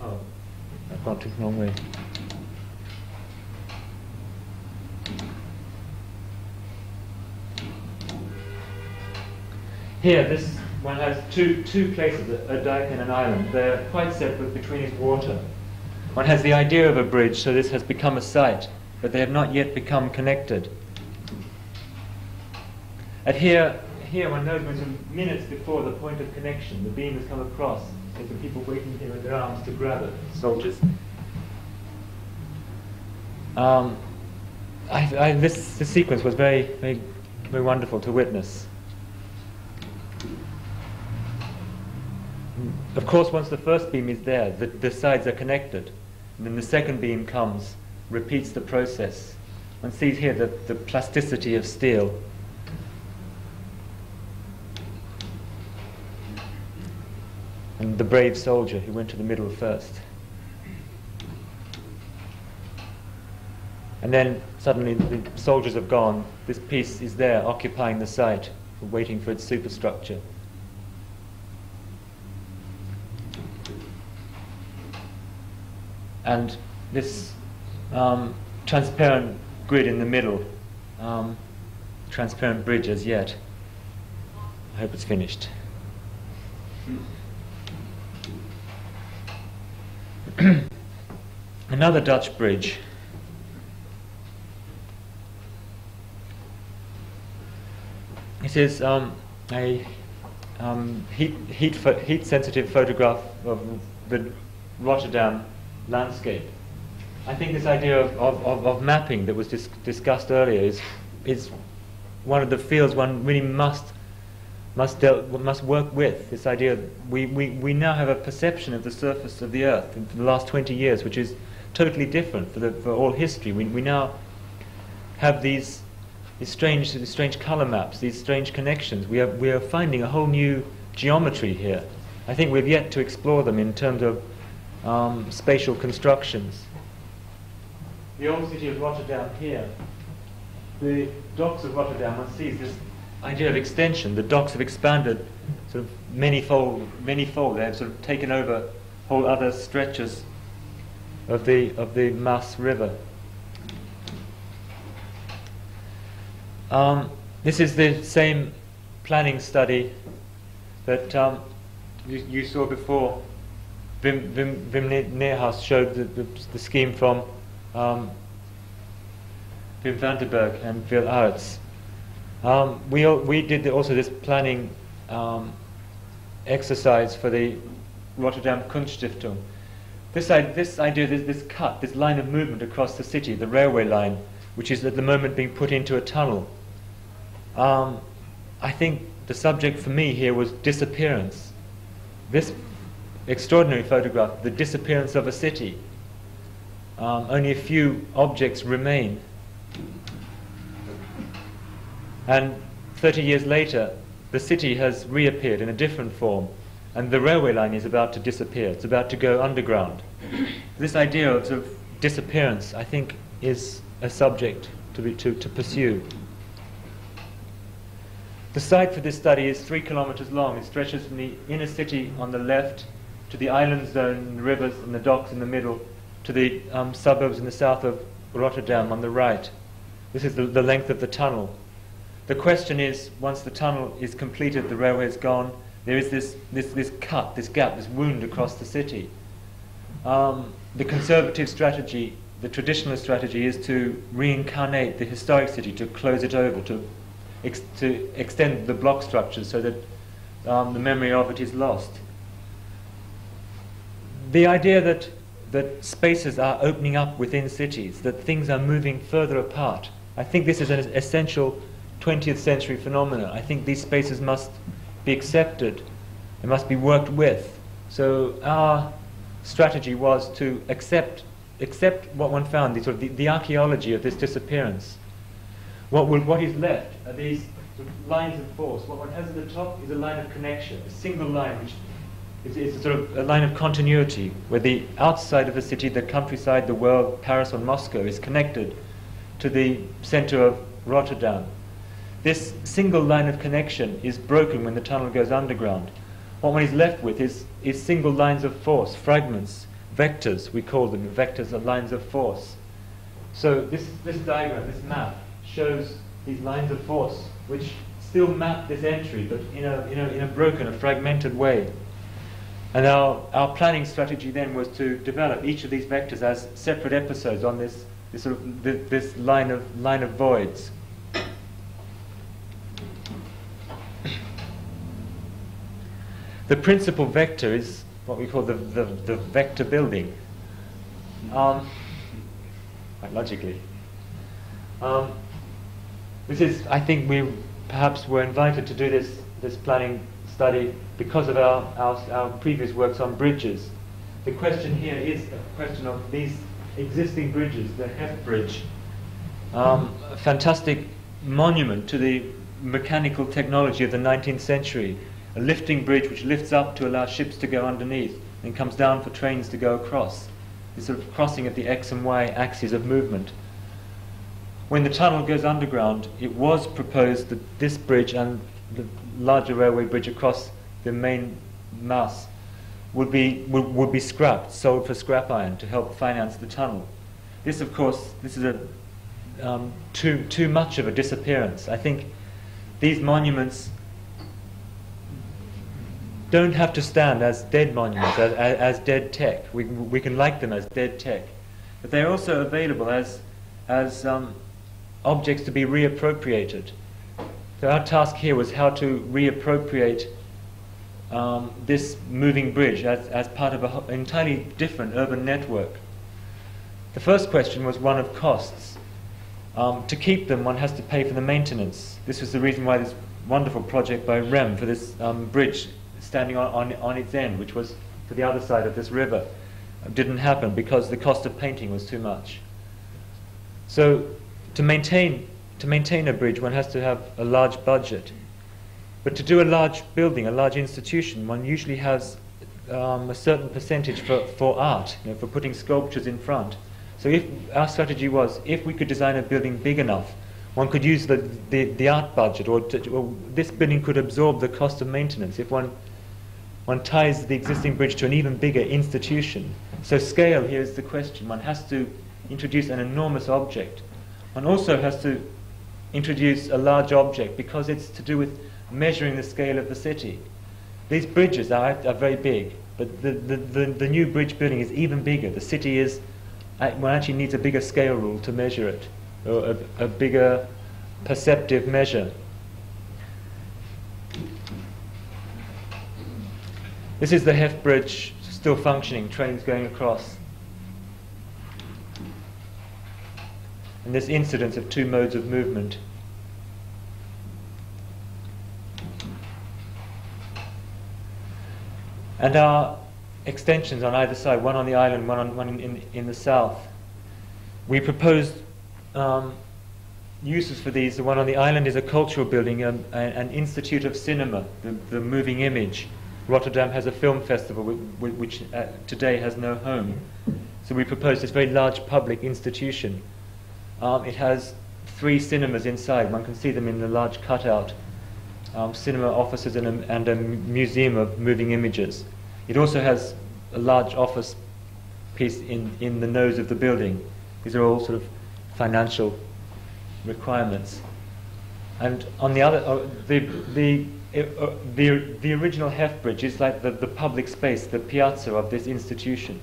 Oh, I've gone too the wrong way. Here, this one has two places, a dike and an island. They're quite separate, between is water. One has the idea of a bridge, so this has become a site, but they have not yet become connected. And here one knows when some minutes before the point of connection, the beam has come across. There's some people waiting here with their arms to grab it, soldiers. This sequence was very, very, very wonderful to witness. Of course, once the first beam is there, the sides are connected. And then the second beam comes, repeats the process. One sees here the plasticity of steel. And the brave soldier who went to the middle first. And then suddenly the soldiers have gone. This piece is there, occupying the site, waiting for its superstructure. And this transparent grid in the middle. Transparent bridge as yet. I hope it's finished. Another Dutch bridge. This is a heat-sensitive photograph of the Rotterdam landscape. I think this idea of mapping that was discussed earlier is one of the fields one really must work with. This idea that we now have a perception of the surface of the Earth in the last 20 years, which is totally different for all history. We now have these strange color maps, these strange connections. We are finding a whole new geometry here. I think we've yet to explore them in terms of spatial constructions. The old city of Rotterdam here, the docks of Rotterdam, one sees this idea of extension. The docks have expanded sort of many-fold. They have sort of taken over whole other stretches of the Maas River. This is the same planning study that you saw before. Wim Neerhuis showed the scheme from Wim van den Berg and Wil Arts. We did also this planning exercise for the Rotterdam Kunststiftung. This idea, this cut, this line of movement across the city, the railway line, which is at the moment being put into a tunnel. I think the subject for me here was disappearance. This extraordinary photograph, the disappearance of a city. Only a few objects remain. And 30 years later, the city has reappeared in a different form, and the railway line is about to disappear. It's about to go underground. This idea of sort of disappearance, I think, is a subject to pursue. The site for this study is 3 kilometers long. It stretches from the inner city on the left to the island zone, the rivers and the docks in the middle, to the suburbs in the south of Rotterdam on the right. This is the length of the tunnel. The question is, once the tunnel is completed, the railway is gone, there is this cut, this gap, this wound across the city. The conservative strategy, the traditional strategy, is to reincarnate the historic city, to close it over, to extend the block structures so that the memory of it is lost. The idea that spaces are opening up within cities, that things are moving further apart, I think this is an essential 20th century phenomenon. I think these spaces must be accepted, they must be worked with. So our strategy was to accept what one found, the archaeology of this disappearance. What is left are these sort of lines of force. What one has at the top is a line of connection, a single line, which is sort of a line of continuity, where the outside of the city, the countryside, the world, Paris or Moscow, is connected to the center of Rotterdam. This single line of connection is broken when the tunnel goes underground. What one is left with is single lines of force, fragments, vectors, we call them. Vectors are lines of force. So this diagram, this map, shows these lines of force, which still map this entry, but in a broken, a fragmented way. And our planning strategy then was to develop each of these vectors as separate episodes on this line of voids. The principal vector is what we call the vector building. Quite logically. This is, I think we perhaps were invited to do this planning study because of our previous works on bridges. The question here is a question of these existing bridges, the Heft Bridge, a fantastic monument to the mechanical technology of the 19th century, a lifting bridge which lifts up to allow ships to go underneath and comes down for trains to go across, this sort of crossing of the X and Y axes of movement. When the tunnel goes underground, it was proposed that this bridge and the larger railway bridge across the main Maas would be scrapped, sold for scrap iron to help finance the tunnel. This, of course, this is a too much of a disappearance. I think these monuments don't have to stand as dead monuments, as dead tech. We can like them as dead tech, but they're also available as objects to be reappropriated. So our task here was how to reappropriate this moving bridge as part of an entirely different urban network. The first question was one of costs. To keep them, one has to pay for the maintenance. This was the reason why this wonderful project by REM for this bridge standing on its end, which was to the other side of this river, didn't happen because the cost of painting was too much. So to maintain a bridge, one has to have a large budget. But to do a large building, a large institution, one usually has a certain percentage for art, for putting sculptures in front. So if our strategy was, if we could design a building big enough, one could use the art budget, or this building could absorb the cost of maintenance if one ties the existing bridge to an even bigger institution. So scale here is the question. One has to introduce an enormous object. One also has to introduce a large object because it's to do with measuring the scale of the city. These bridges are very big, but the new bridge building is even bigger. The city one actually needs a bigger scale rule to measure it, or a bigger perceptive measure. This is the Hef Bridge still functioning, trains going across. And this incidence of two modes of movement. And our extensions on either side, one on the island, one in the south. We proposed uses for these. The one on the island is a cultural building, an institute of cinema, the moving image. Rotterdam has a film festival which today has no home. So we proposed this very large public institution. It has 3 cinemas inside. One can see them in the large cutout. Cinema offices and a museum of moving images. It also has a large office piece in the nose of the building. These are all sort of financial requirements. And on the other, the original Hef Bridge is like the public space, the piazza of this institution.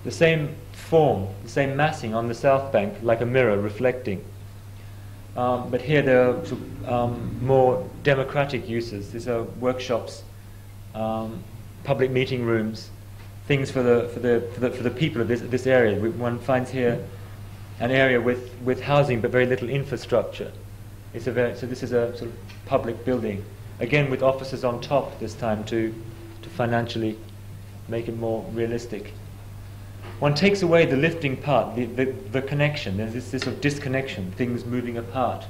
The same form, the same massing on the south bank, like a mirror reflecting. But here there are sort of, more democratic uses. These are workshops, public meeting rooms, things for the people of this area. One finds here an area with housing but very little infrastructure. So this is a sort of public building, again with offices on top this time to financially make it more realistic. One takes away the lifting part, the connection. There's this sort of disconnection, things moving apart.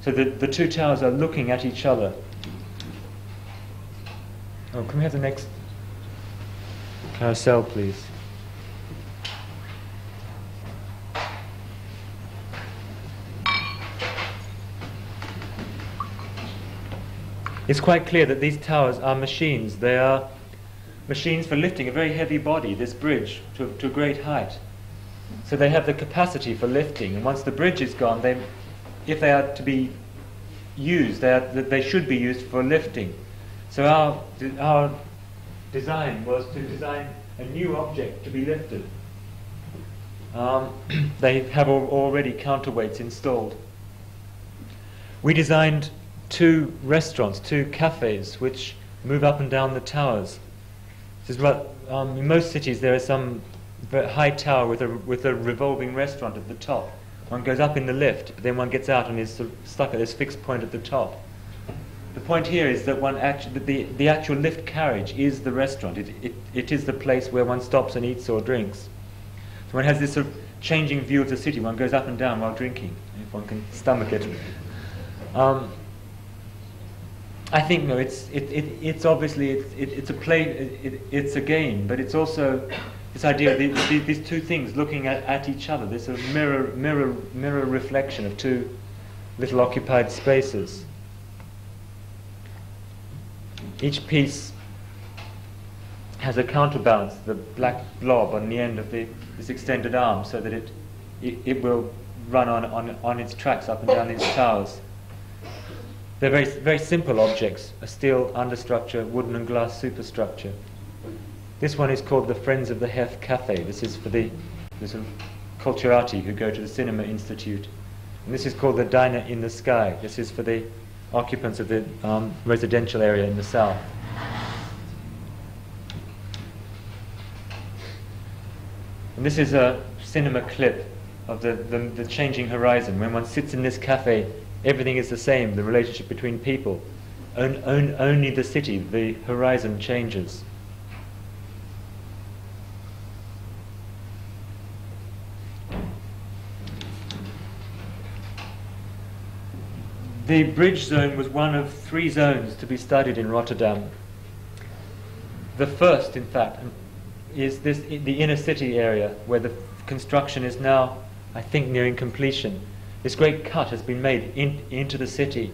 So the two towers are looking at each other. Oh, can we have the next carousel, please? It's quite clear that these towers are machines. They are machines for lifting a very heavy body, this bridge, to a great height. So they have the capacity for lifting. And once the bridge is gone, if they are to be used, they should be used for lifting. So our design was to design a new object to be lifted. They have already counterweights installed. We designed 2 restaurants, 2 cafes, which move up and down the towers. This is in most cities there is some high tower with a revolving restaurant at the top. One goes up in the lift, but then one gets out and is sort of stuck at this fixed point at the top. The point here is that the actual lift carriage is the restaurant. It is the place where one stops and eats or drinks. So one has this sort of changing view of the city. One goes up and down while drinking, if one can stomach it. I think no. It's obviously it's a play. It's a game, but it's also this idea of these two things looking at each other. This sort of mirror reflection of 2 little occupied spaces. Each piece has a counterbalance, the black blob on the end of this extended arm, so that it will run on its tracks up and down its towers. They're very, very simple objects, a steel understructure, wooden and glass superstructure. This one is called the Friends of the Hef Cafe. This is for the sort of culturati who go to the Cinema Institute. And this is called the Diner in the Sky. This is for the occupants of the residential area in the south. And this is a cinema clip of the changing horizon. When one sits in this cafe, everything is the same, the relationship between people. Only the city, the horizon changes. The bridge zone was one of 3 zones to be studied in Rotterdam. The first, in fact, is the inner city area where the construction is now, I think, nearing completion. This great cut has been made into the city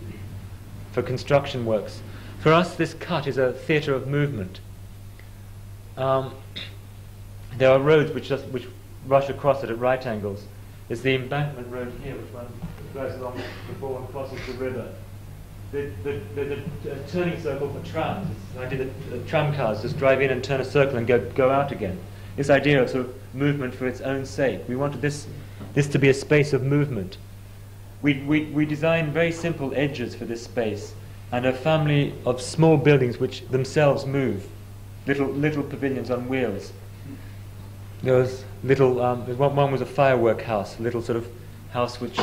for construction works. For us, this cut is a theatre of movement. There are roads which rush across it at right angles. There's the embankment road here, which goes along before one crosses the river. There's a turning circle for trams. It's the idea that tram cars just drive in and turn a circle and go out again. This idea of sort of movement for its own sake. We wanted this to be a space of movement. We designed very simple edges for this space and a family of small buildings which themselves move, little pavilions on wheels. There was one was a firework house, a little sort of house which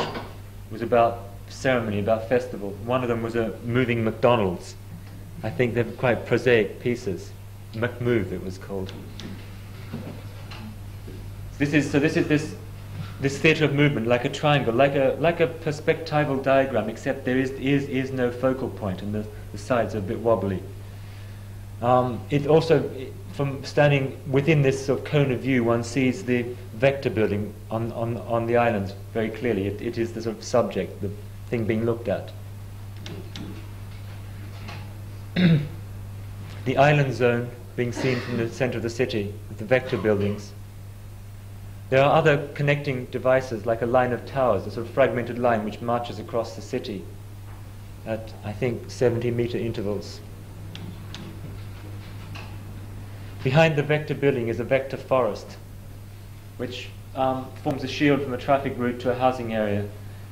was about ceremony, about festival. One of them was a moving McDonald's. I think they were quite prosaic pieces. McMove it was called. This is this theatre of movement, like a triangle, like a perspectival diagram, except there is no focal point, and the sides are a bit wobbly. It also, from standing within this sort of cone of view, one sees the vector building on the islands very clearly. It is the sort of subject, the thing being looked at. The island zone being seen from the centre of the city, with the vector buildings. There are other connecting devices, like a line of towers, a sort of fragmented line which marches across the city at, I think, 70-metre intervals. Behind the vector building is a vector forest, which forms a shield from a traffic route to a housing area,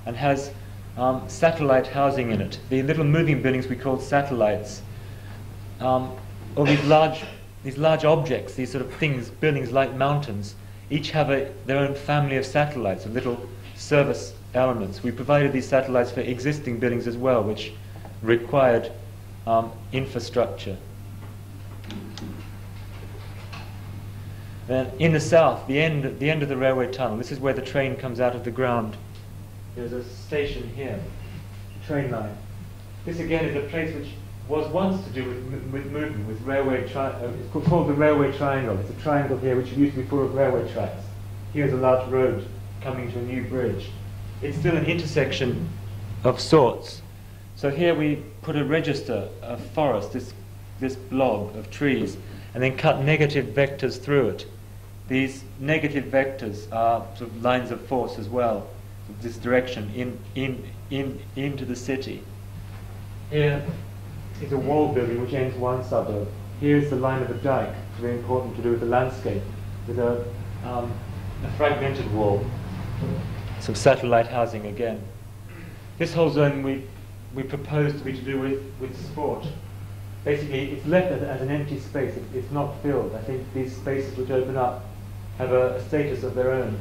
and has satellite housing in it. The little moving buildings we call satellites, or these large objects, these sort of things, buildings like mountains, each have their own family of satellites, of little service elements. We provided these satellites for existing buildings as well, which required infrastructure. Then in the south, the end of the railway tunnel, this is where the train comes out of the ground. There's a station here, train line. This again is a place which was once to do with movement, with railway it's called the railway triangle. It's a triangle here which used to be full of railway tracks. Here's a large road coming to a new bridge. It's still an intersection of sorts. So here we put a register of forest, this blob of trees, and then cut negative vectors through it. These negative vectors are sort of lines of force as well, this direction into the city. Here is a wall building which ends one suburb. Here's the line of a dike, very important to do with the landscape, with a fragmented wall, some satellite housing again. This whole zone we propose to be to do with sport. Basically, it's left as an empty space. It's not filled. I think these spaces which open up have a status of their own.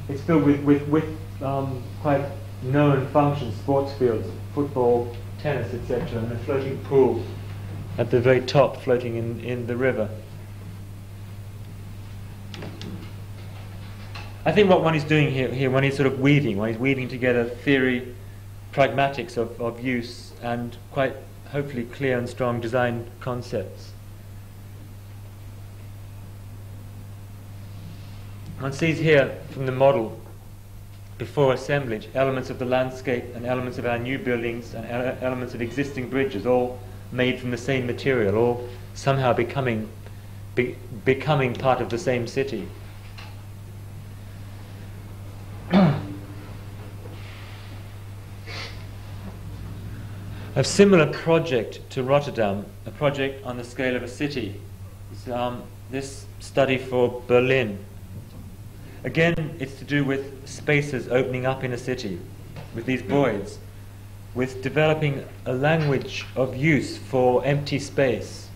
It's filled with quite known functions, sports fields, football, tennis, etc., and a floating pool at the very top, floating in the river. I think what one is doing here one is sort of weaving together theory, pragmatics of use, and quite hopefully clear and strong design concepts. One sees here from the model before assemblage elements of the landscape and elements of our new buildings and elements of existing bridges, all made from the same material, all somehow becoming part of the same city. A similar project to Rotterdam, a project on the scale of a city, is this study for Berlin. Again, it's to do with spaces opening up in a city, with these voids, with developing a language of use for empty space,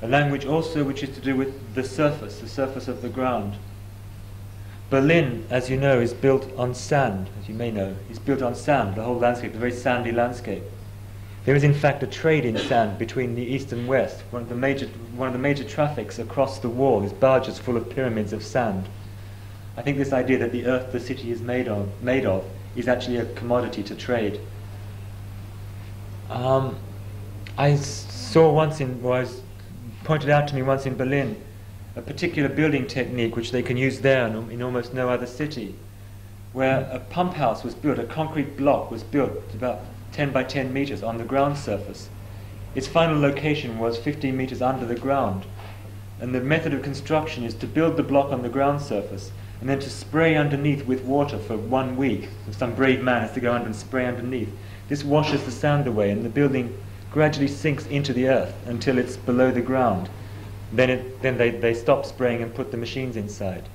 a language also which is to do with the surface of the ground. Berlin, as you know, is built on sand, as you may know. It's built on sand, the whole landscape, a very sandy landscape. There is in fact a trade in sand between the east and west. One of the major traffics across the wall is barges full of pyramids of sand. I think this idea that the earth the city is made of is actually a commodity to trade. I saw once was pointed out to me once in Berlin, a particular building technique which they can use there and in almost no other city, where a pump house was built, a concrete block was built about 10 by 10 meters on the ground surface. Its final location was 15 meters under the ground, and the method of construction is to build the block on the ground surface and then to spray underneath with water for 1 week. So some brave man has to go under and spray underneath. This washes the sand away and the building gradually sinks into the earth until it's below the ground. Then they stop spraying and put the machines inside.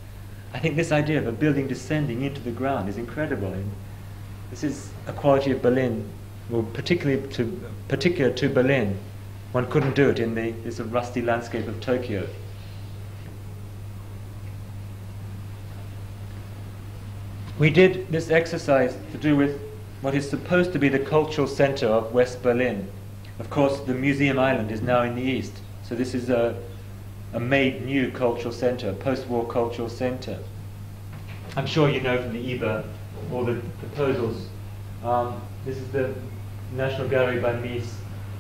I think this idea of a building descending into the ground is incredible. And this is a quality of Berlin, well, particular to Berlin. One couldn't do it in this rusty landscape of Tokyo. We did this exercise to do with what is supposed to be the cultural center of West Berlin. Of course, the Museum Island is now in the east, so this is a made new cultural center, a post-war cultural center. I'm sure you know from the IBA all the proposals. This is the National Gallery by Mies,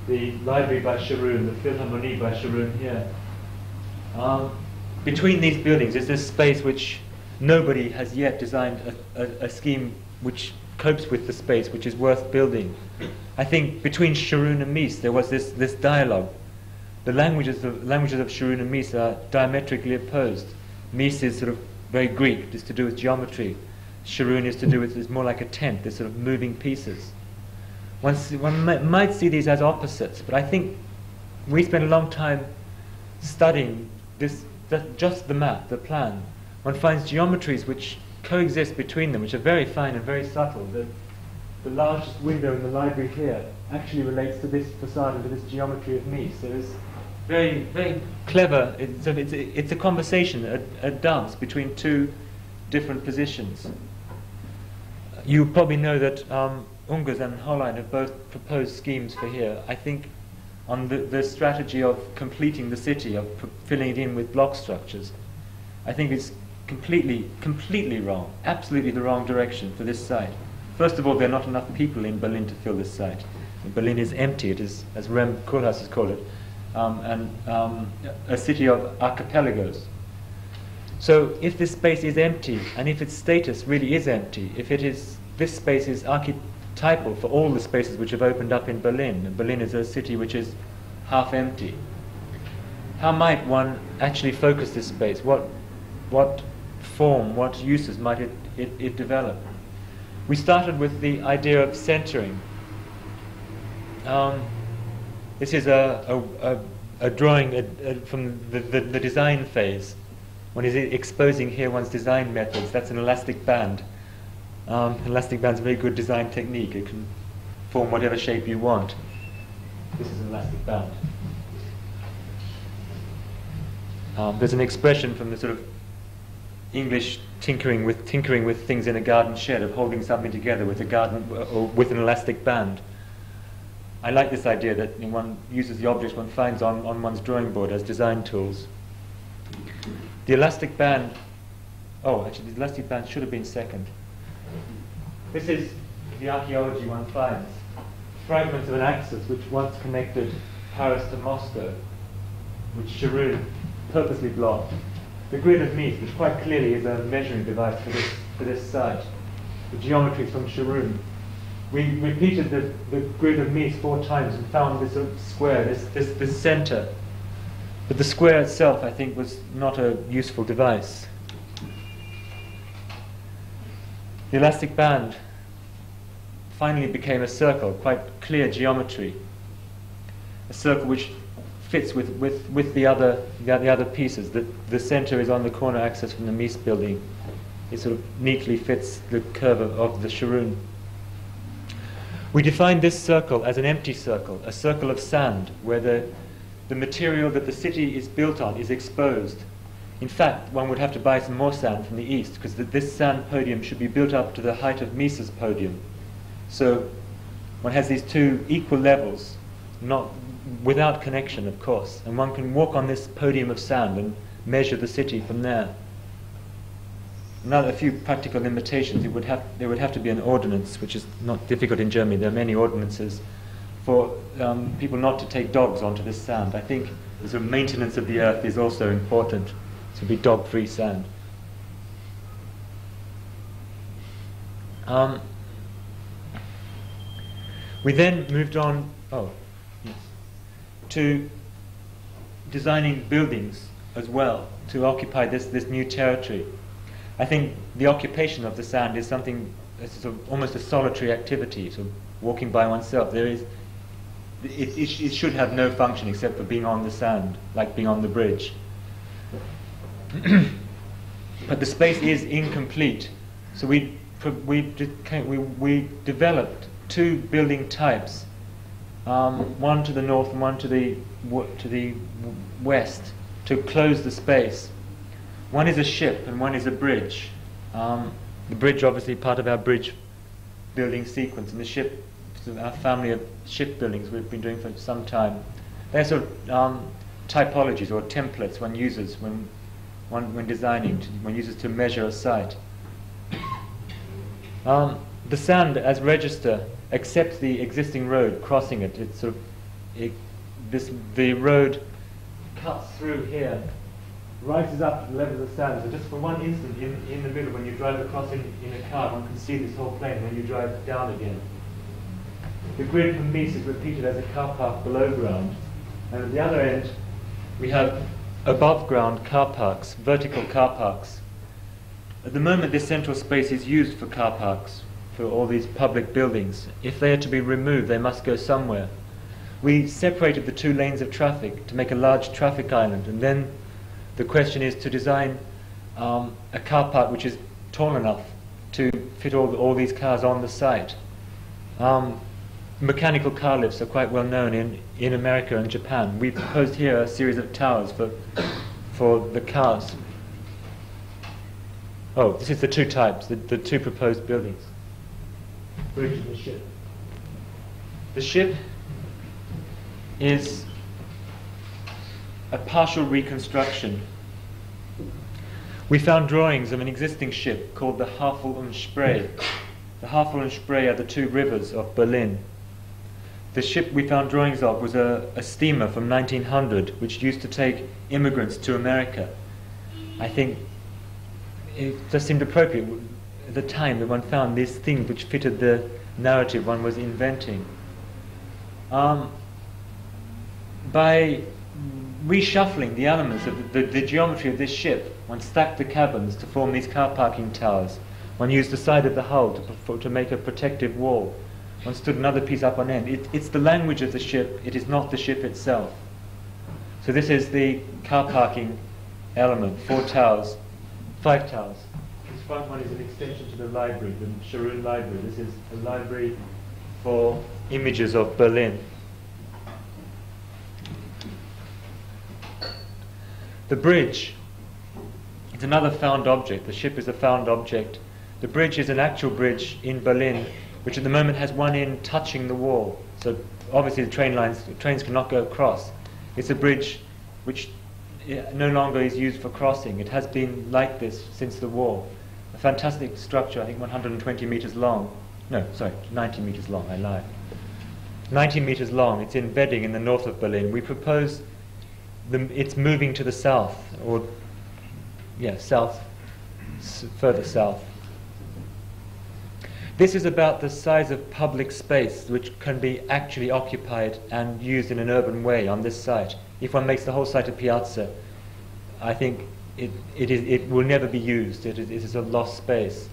the Library by Sharoon, the Philharmonie by Sharoon here. Between these buildings is this space which nobody has yet designed a scheme which copes with the space, which is worth building. I think between Sharoon and Mies there was this dialogue. The languages of Sharoon and Mies are diametrically opposed. Mies is sort of very Greek, it's to do with geometry. Sharoon is more like a tent, there's sort of moving pieces. One might see these as opposites, but I think we spent a long time studying just the map, the plan. One finds geometries which coexist between them, which are very fine and very subtle. The largest window in the library here actually relates to this facade and to this geometry of Mies. So it's very, very clever. It's a conversation, a dance between two different positions. You probably know that Ungers and Hollein have both proposed schemes for here. I think on the strategy of completing the city, of filling it in with block structures, I think it's completely wrong, absolutely the wrong direction for this site. First of all, there are not enough people in Berlin to fill this site. Berlin is empty, it is, as Rem Koolhaas has called it, a city of archipelagos. So if this space is empty, and if its status really is empty, this space is archetypal for all the spaces which have opened up in Berlin, and Berlin is a city which is half empty, how might one actually focus this space? What form, what uses might it develop? We started with the idea of centering. This is a drawing from the design phase. One is exposing here one's design methods. That's an elastic band. Elastic band's a very good design technique. It can form whatever shape you want. This is an elastic band. There's an expression from the sort of English tinkering with things in a garden shed, of holding something together with a garden or with an elastic band. I like this idea that one uses the objects one finds on one's drawing board as design tools. The elastic band, actually the elastic band should have been second. This is the archaeology one finds. Fragments of an axis which once connected Paris to Moscow, which Sharoon purposely blocked. The grid of Mies, which quite clearly is a measuring device for this site. The geometry from Sharoon. We repeated the grid of Mies 4 times and found this sort of square, this center. But the square itself, I think, was not a useful device. The elastic band. finally became a circle, quite clear geometry. A circle which fits with the other pieces. The center is on the corner axis from the Mies building. It sort of neatly fits the curve of the Sharon. We define this circle as an empty circle, a circle of sand, where the material that the city is built on is exposed. In fact, one would have to buy some more sand from the east, because this sand podium should be built up to the height of Mies's podium. So one has these two equal levels, not without connection, of course, and one can walk on this podium of sand and measure the city from there. Another few practical limitations. There would have to be an ordinance, which is not difficult in Germany. There are many ordinances for people not to take dogs onto this sand. I think the sort of maintenance of the earth is also important. To be dog-free sand. We then moved on to designing buildings as well to occupy this new territory. I think the occupation of the sand is something that's sort of almost a solitary activity, sort of walking by oneself. It should have no function except for being on the sand, like being on the bridge. But the space is incomplete, so we developed two building types, one to the north and one to the west, to close the space. One is a ship and one is a bridge. The bridge, obviously, part of our bridge building sequence, and the ship, our family of ship buildings we've been doing for some time. They're sort of typologies or templates one uses when designing, one uses to measure a site. The sand as register accepts the existing road crossing it. It's sort of the road cuts through here, rises up to the level of the sand. So just for one instant in the middle, when you drive across in a car, one can see this whole plane when you drive down again. The grid from Mies is repeated as a car park below ground, and at the other end we have above ground car parks, vertical car parks. At the moment this central space is used for car parks, for all these public buildings. If they are to be removed, they must go somewhere. We separated the two lanes of traffic to make a large traffic island, and then the question is to design a car park which is tall enough to fit all these cars on the site. Mechanical car lifts are quite well known in America and Japan. We proposed here a series of towers for the cars. Oh, this is the two types, the two proposed buildings. Bridge and the ship. The ship is a partial reconstruction. We found drawings of an existing ship called the Havel und Spree. The Havel and Spree are the two rivers of Berlin. The ship we found drawings of was a steamer from 1900 which used to take immigrants to America. I think it just seemed appropriate at the time that one found these things which fitted the narrative one was inventing. By reshuffling the elements of the geometry of this ship, one stacked the cabins to form these car parking towers. One used the side of the hull to make a protective wall. One stood another piece up on end. It's the language of the ship, it is not the ship itself. So this is the car parking element, 4 towers, 5 towers. This front one is an extension to the library, the Sharon Library. This is a library for images of Berlin. The bridge, it's another found object. The ship is a found object. The bridge is an actual bridge in Berlin, which at the moment has one end touching the wall. So obviously the trains cannot go across. It's a bridge which no longer is used for crossing. It has been like this since the war. A fantastic structure, I think 120 meters long. No, sorry, 90 meters long, I lied. 90 meters long. It's in Wedding in the north of Berlin. We propose it's moving to the south, or south, further south. This is about the size of public space which can be actually occupied and used in an urban way on this site. If one makes the whole site a piazza, I think it will never be used. It is a lost space.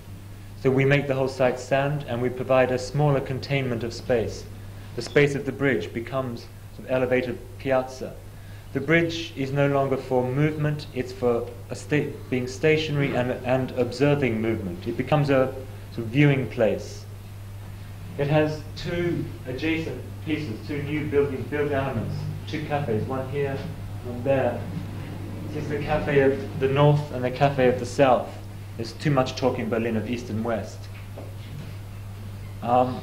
So we make the whole site sand, and we provide a smaller containment of space. The space of the bridge becomes sort of elevated piazza. The bridge is no longer for movement, it's for being stationary and observing movement. It becomes a sort of viewing place. It has two adjacent pieces, two new built elements, two cafes, one here, one there. This is the cafe of the north and the cafe of the south. There's too much talk in Berlin of east and west. And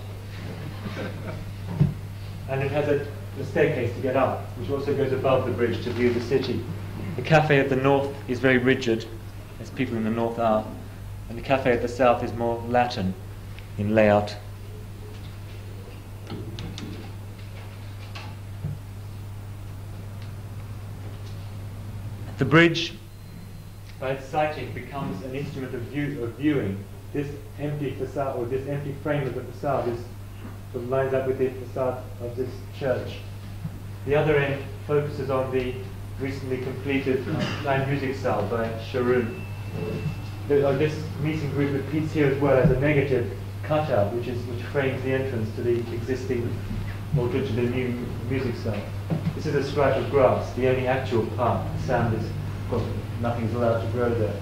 it has a staircase to get up, which also goes above the bridge to view the city. The cafe of the north is very rigid, as people in the north are, and the cafe of the south is more Latin in layout. The bridge, by its sighting, becomes an instrument of viewing. This empty facade, or this empty frame of the facade, sort of lines up with the facade of this church. The other end focuses on the recently completed Klein Musiksaal by Sharon. This meeting group repeats here as well as a negative cutout, which frames the entrance to the existing, or to the new music saal. This is a stripe of grass, the only actual part. The sand is, of course, nothing is allowed to grow there.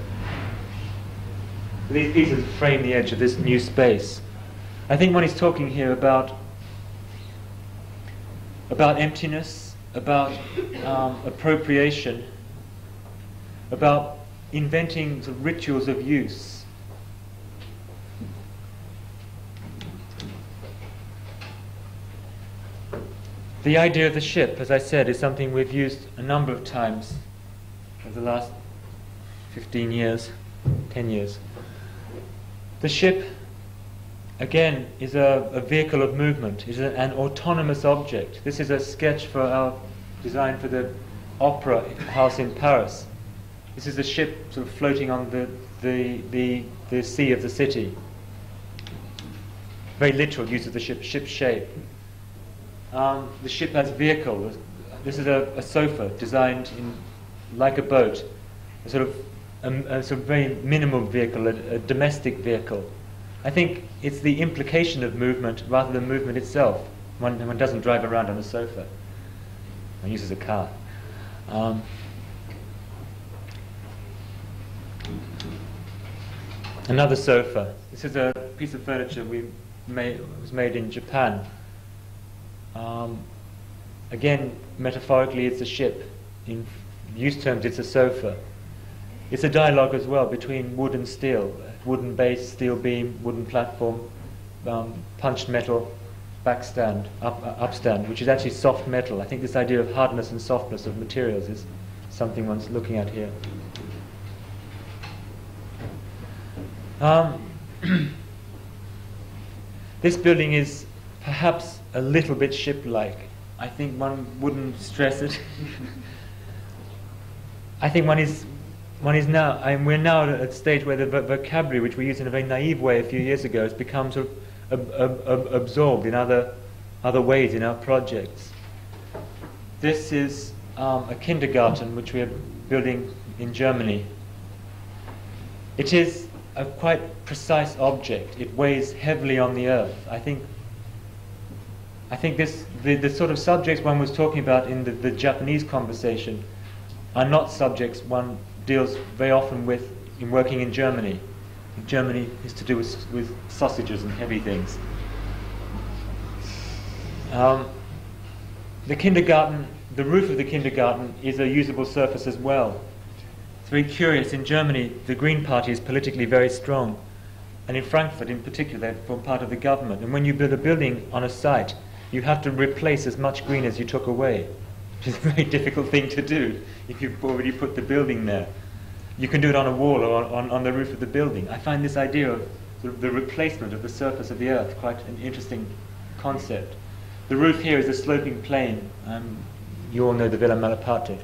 These pieces frame the edge of this new space. I think one is talking here about emptiness, about appropriation, about inventing sort of rituals of use. The idea of the ship, as I said, is something we've used a number of times over the last 15 years, 10 years. The ship, again, is a vehicle of movement, is an autonomous object. This is a sketch for our design for the opera house in Paris. This is a ship sort of floating on the sea of the city. Very literal use of the ship shape. The ship has vehicle. This is a sofa designed like a boat, a sort of very minimal vehicle, a domestic vehicle. I think it's the implication of movement rather than movement itself. One doesn't drive around on a sofa. One uses a car. Another sofa. This is a piece of furniture was made in Japan. Again, metaphorically, it's a ship. In use terms, it's a sofa. It's a dialogue as well between wood and steel. Wooden base, steel beam, wooden platform, punched metal, backstand, upstand, which is actually soft metal. I think this idea of hardness and softness of materials is something one's looking at here. This building is perhaps a little bit ship-like. I think one wouldn't stress it. I think we're now at a stage where the vocabulary, which we used in a very naive way a few years ago, has become sort of absorbed in other ways in our projects. This is a kindergarten which we are building in Germany. It is a quite precise object. It weighs heavily on the earth. I think the sort of subjects one was talking about in the Japanese conversation are not subjects one deals very often with in working in Germany. In Germany is to do with sausages and heavy things. The kindergarten, the roof of the kindergarten is a usable surface as well. It's very curious. In Germany, the Green Party is politically very strong. And in Frankfurt in particular, they form part of the government. And when you build a building on a site, you have to replace as much green as you took away, which is a very difficult thing to do if you've already put the building there. You can do it on a wall or on the roof of the building. I find this idea of sort of the replacement of the surface of the earth quite an interesting concept. The roof here is a sloping plane. You all know the Villa Malaparte.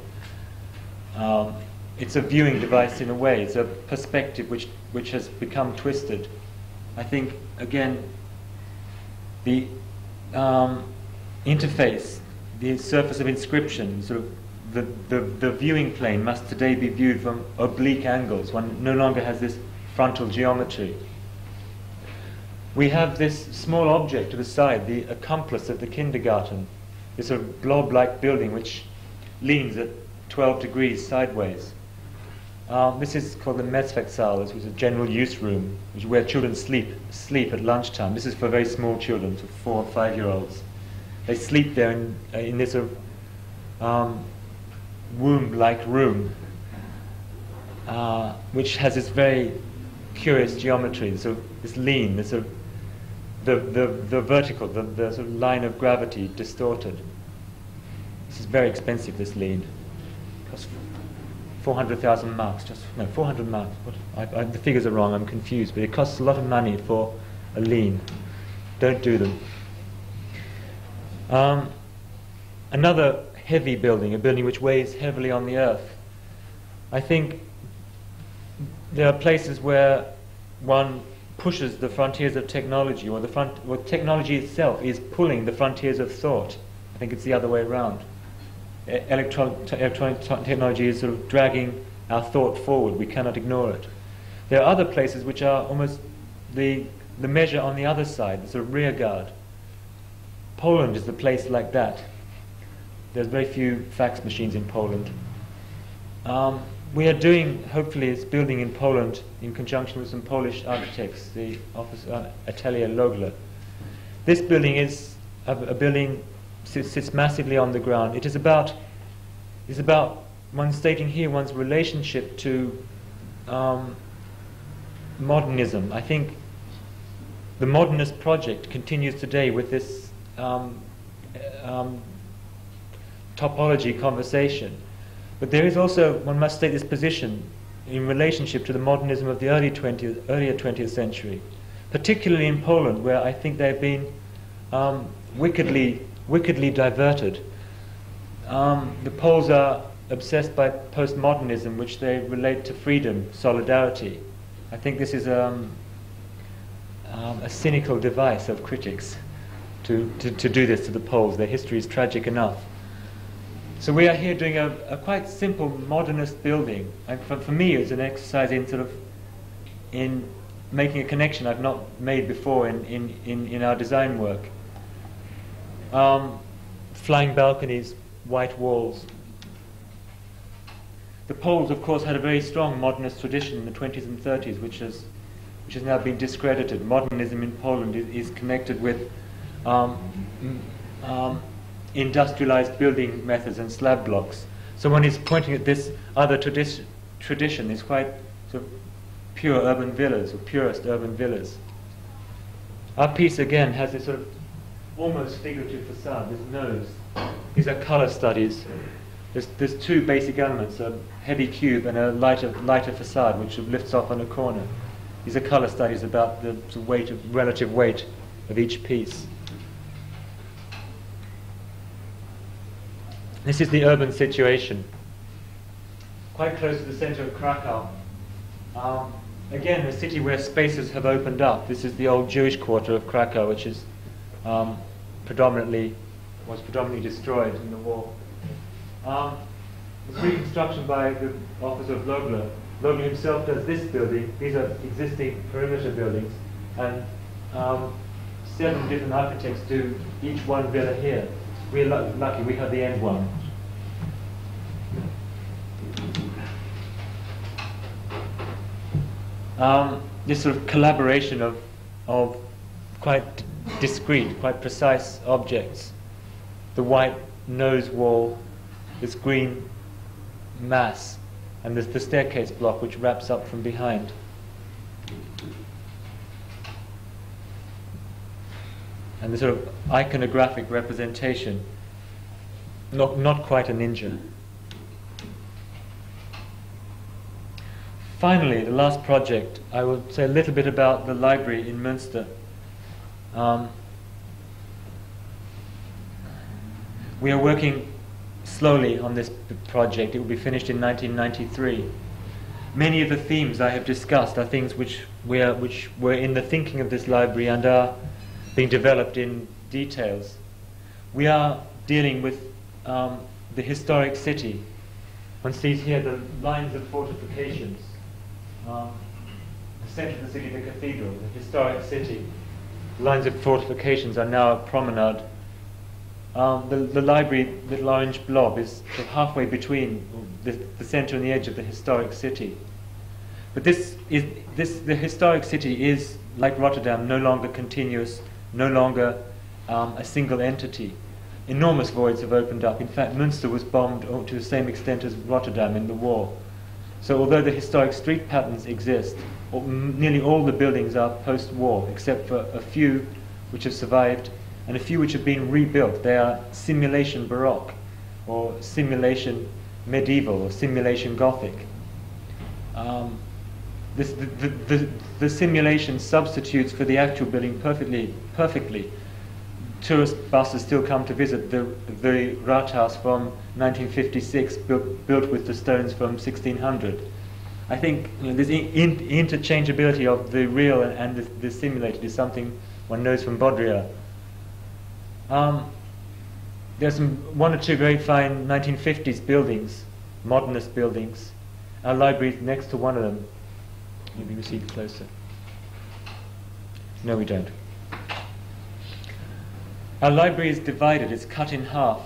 It's a viewing device in a way. It's a perspective which has become twisted. I think, again, the interface, the surface of inscription, sort of the viewing plane must today be viewed from oblique angles. One no longer has this frontal geometry. we have this small object to the side, the accomplice of the kindergarten, this sort of blob-like building which leans at 12 degrees sideways. This is called the Mezfeksaal, which is a general use room, which is where children sleep at lunchtime. This is for very small children, so 4 or 5 year olds. They sleep there in this sort of womb-like room, which has this very curious geometry, so this lean, this sort of the vertical, the sort of line of gravity distorted. This is very expensive, this lean. It costs 400,000 marks, 400 marks. The figures are wrong, I'm confused, but it costs a lot of money for a lean. Don't do them. Another heavy building, a building which weighs heavily on the earth. I think there are places where one pushes the frontiers of technology, or technology itself is pulling the frontiers of thought. I think it's the other way around. Electronic technology is sort of dragging our thought forward. We cannot ignore it. There are other places which are almost the measure on the other side, the sort of rear guard. Poland is the place like that. There's very few fax machines in Poland. We are doing, hopefully, this building in Poland in conjunction with some Polish architects, the office Atelier Logler. This building is a building sits massively on the ground. It is about one stating here one's relationship to modernism. I think the modernist project continues today with this topology conversation. But there is also, one must state this position in relationship to the modernism of the earlier 20th century, particularly in Poland, where I think they've been wickedly diverted. The Poles are obsessed by postmodernism, which they relate to freedom, solidarity. I think this is a cynical device of critics to do this to the Poles. Their history is tragic enough. So we are here doing a quite simple modernist building. And for me, it's an exercise in making a connection I've not made before in our design work. Flying balconies, white walls. The Poles, of course, had a very strong modernist tradition in the 20s and 30s, which has now been discredited. Modernism in Poland is connected with industrialized building methods and slab blocks. So one is pointing at this other tradition, is quite sort of pure urban villas, or purist urban villas. Our piece again has this sort of almost figurative facade, this nose. These are color studies. There's two basic elements, a heavy cube and a lighter facade, which lifts off on a corner. These are color studies about the relative weight of each piece. This is the urban situation, quite close to the center of Krakow. Again, a city where spaces have opened up. This is the old Jewish quarter of Krakow, which is was predominantly destroyed in the war. It's reconstruction by the office of Logler. Logler himself does this building. These are existing perimeter buildings, and 7 different architects do each one villa here. We're lucky, we have the end one. This sort of collaboration of quite discrete, quite precise objects. The white nose wall, this green mass, and there's the staircase block which wraps up from behind. And the sort of iconographic representation, not quite a ninja. Finally, the last project, I will say a little bit about the library in Münster. We are working slowly on this project. It will be finished in 1993. Many of the themes I have discussed are things which were in the thinking of this library and are being developed in details. We are dealing with the historic city. One sees here the lines of fortifications. The center of the city, the cathedral, the historic city. lines of fortifications are now a promenade. The library, little orange blob, is sort of halfway between the centre and the edge of the historic city. But the historic city is, like Rotterdam, no longer continuous, no longer a single entity. Enormous voids have opened up. In fact, Münster was bombed to the same extent as Rotterdam in the war. So although the historic street patterns exist, nearly all the buildings are post-war, except for a few which have survived and a few which have been rebuilt. They are simulation Baroque, or simulation medieval, or simulation Gothic. The simulation substitutes for the actual building perfectly. Tourist buses still come to visit the Rathaus from 1956, built with the stones from 1600. I think this interchangeability of the real and the simulated is something one knows from Baudrillard. There's one or two very fine 1950s buildings, modernist buildings. Our library is next to one of them. Maybe we see it closer. No, we don't. Our library is divided, it's cut in half.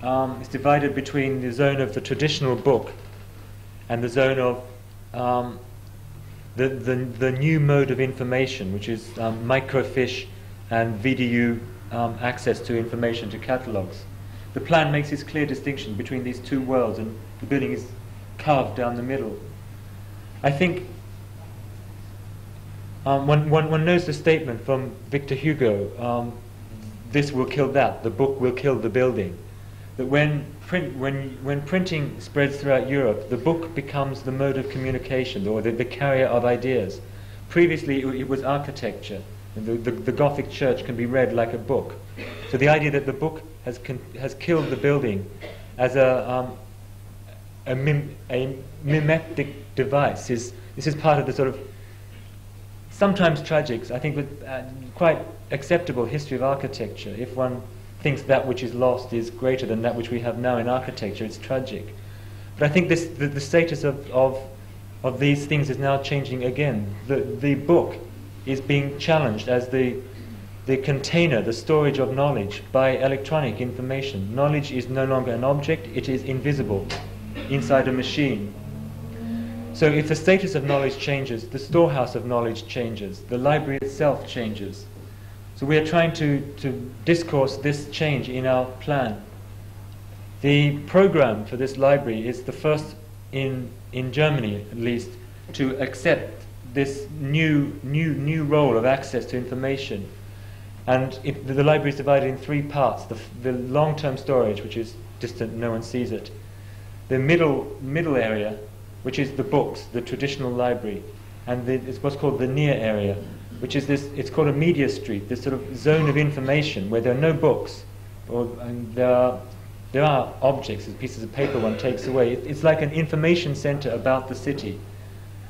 It's divided between the zone of the traditional book and the zone of the new mode of information, which is microfiche and VDU access to information, to catalogues. The plan makes this clear distinction between these two worlds, and the building is carved down the middle. I think one knows the statement from Victor Hugo, this will kill that, the book will kill the building. That when printing spreads throughout Europe, the book becomes the mode of communication, or the carrier of ideas. Previously it was architecture, and the Gothic church can be read like a book. So the idea that the book has killed the building as a mimetic device this is part of the sort of sometimes tragic, I think quite acceptable history of architecture. If one thinks that which is lost is greater than that which we have now in architecture, it's tragic. But I think the status of these things is now changing again. The book is being challenged as the container, the storage of knowledge by electronic information. Knowledge is no longer an object, it is invisible inside a machine. So if the status of knowledge changes, the storehouse of knowledge changes, the library itself changes. So we are trying to discourse this change in our plan. The program for this library is the first in Germany, at least, to accept this new role of access to information. And the library is divided in three parts. The long-term storage, which is distant, no one sees it. The middle area, which is the books, the traditional library. And it's what's called the near area, which is it's called a media street, this sort of zone of information where there are no books, and there are objects, pieces of paper one takes away. It's like an information center about the city.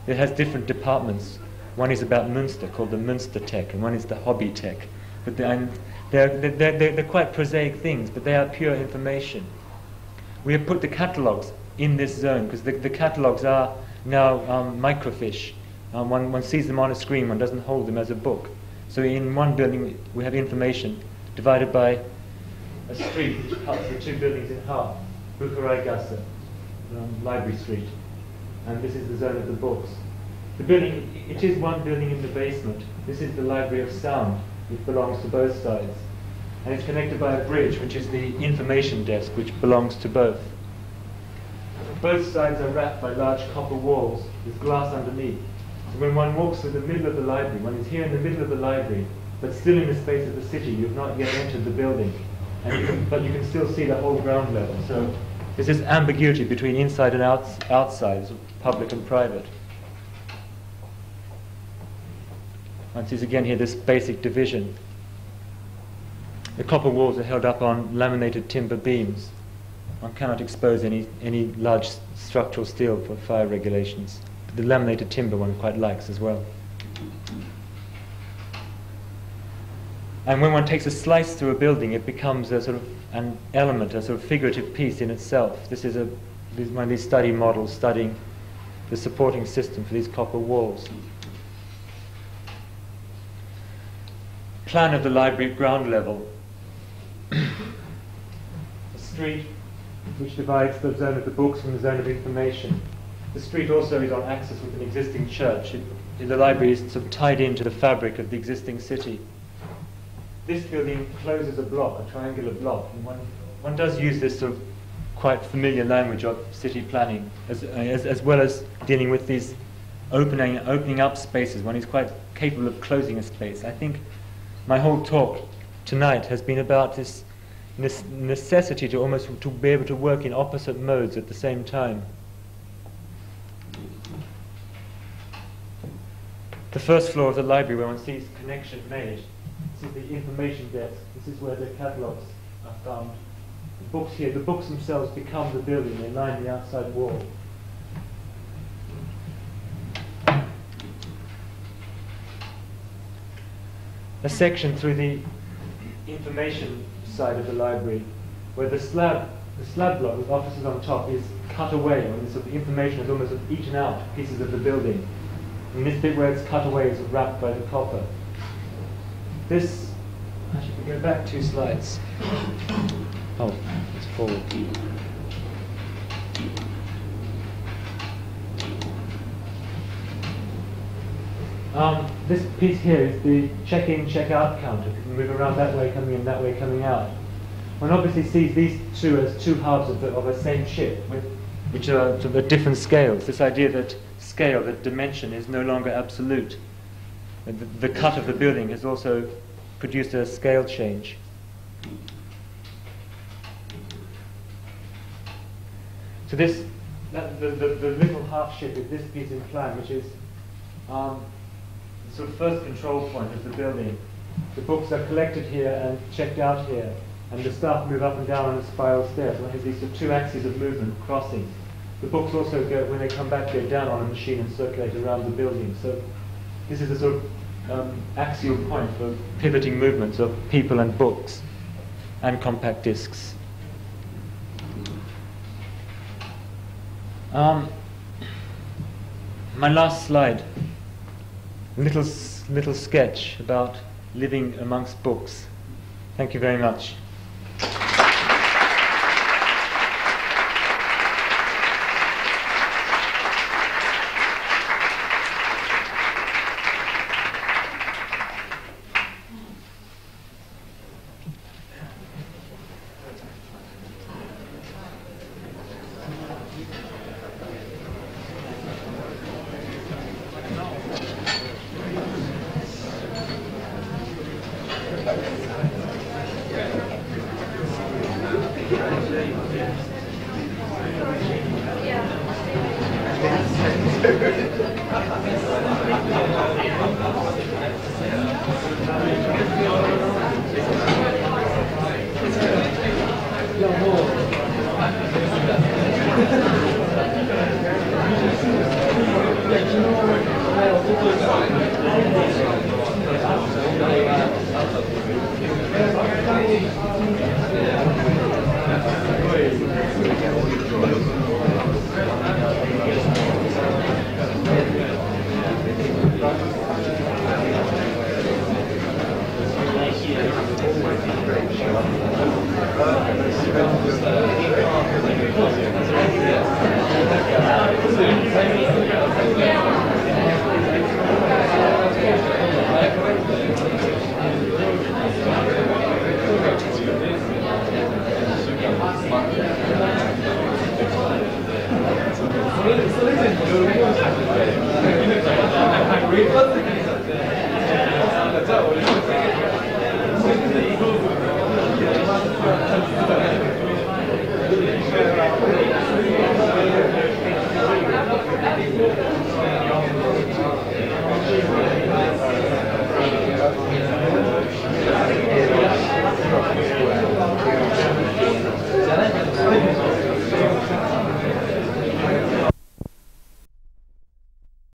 It has different departments. One is about Münster, called the Münster Tech, and one is the Hobby Tech. But they're quite prosaic things, but they are pure information. We have put the catalogues in this zone because the catalogues are now microfiche. One sees them on a screen, one doesn't hold them as a book. So in one building we have information divided by a street which cuts the two buildings in half, Buchereigasse, Library Street. And this is the zone of the books. The building, it is one building in the basement. This is the Library of Sound, which belongs to both sides. And it's connected by a bridge, which is the information desk, which belongs to both. Both sides are wrapped by large copper walls with glass underneath. So when one walks through the middle of the library, one is here in the middle of the library, but still in the space of the city. You've not yet entered the building, but you can still see the whole ground level. So there's this ambiguity between inside and outside, public and private. One sees again here this basic division. The copper walls are held up on laminated timber beams. One cannot expose any large structural steel for fire regulations. But the laminated timber one quite likes as well. And when one takes a slice through a building, it becomes a sort of an element, a sort of figurative piece in itself. This is one of these study models studying the supporting system for these copper walls. plan of the library at ground level. A street which divides the zone of the books from the zone of information. The street also is on axis with an existing church. The library is sort of tied into the fabric of the existing city. This building closes a block, a triangular block, and one does use this sort of quite familiar language of city planning, as well as dealing with these opening up spaces. One is quite capable of closing a space. I think my whole talk tonight has been about this necessity to be able to work in opposite modes at the same time. The first floor of the library, where one sees connection made, this is the information desk. This is where the catalogues are found. The books here, the books themselves become the building. They line the outside wall. A section through the information side of the library, where the slab block with offices on top is cut away, and the sort of information is almost eaten out pieces of the building. And this bit where it's cut away is wrapped by the copper. This, actually, if we go back 2 slides. Oh, it's forward. This piece here is the check-in, check-out counter. You can move around that way coming in, that way coming out. One obviously sees these two as two halves of a same ship, which are sort of at different scales. This idea that scale, that dimension, is no longer absolute. The cut of the building has also produced a scale change. So the little half ship is this piece in plan, which is the sort of first control point of the building. The books are collected here and checked out here, and the staff move up and down on the spiral stairs. One has these sort of 2 axes of movement crossing. The books also go, when they come back, go down on a machine and circulate around the building. So this is a sort of axial point for pivoting movements of people and books and compact discs. My last slide, a little sketch about living amongst books. Thank you very much.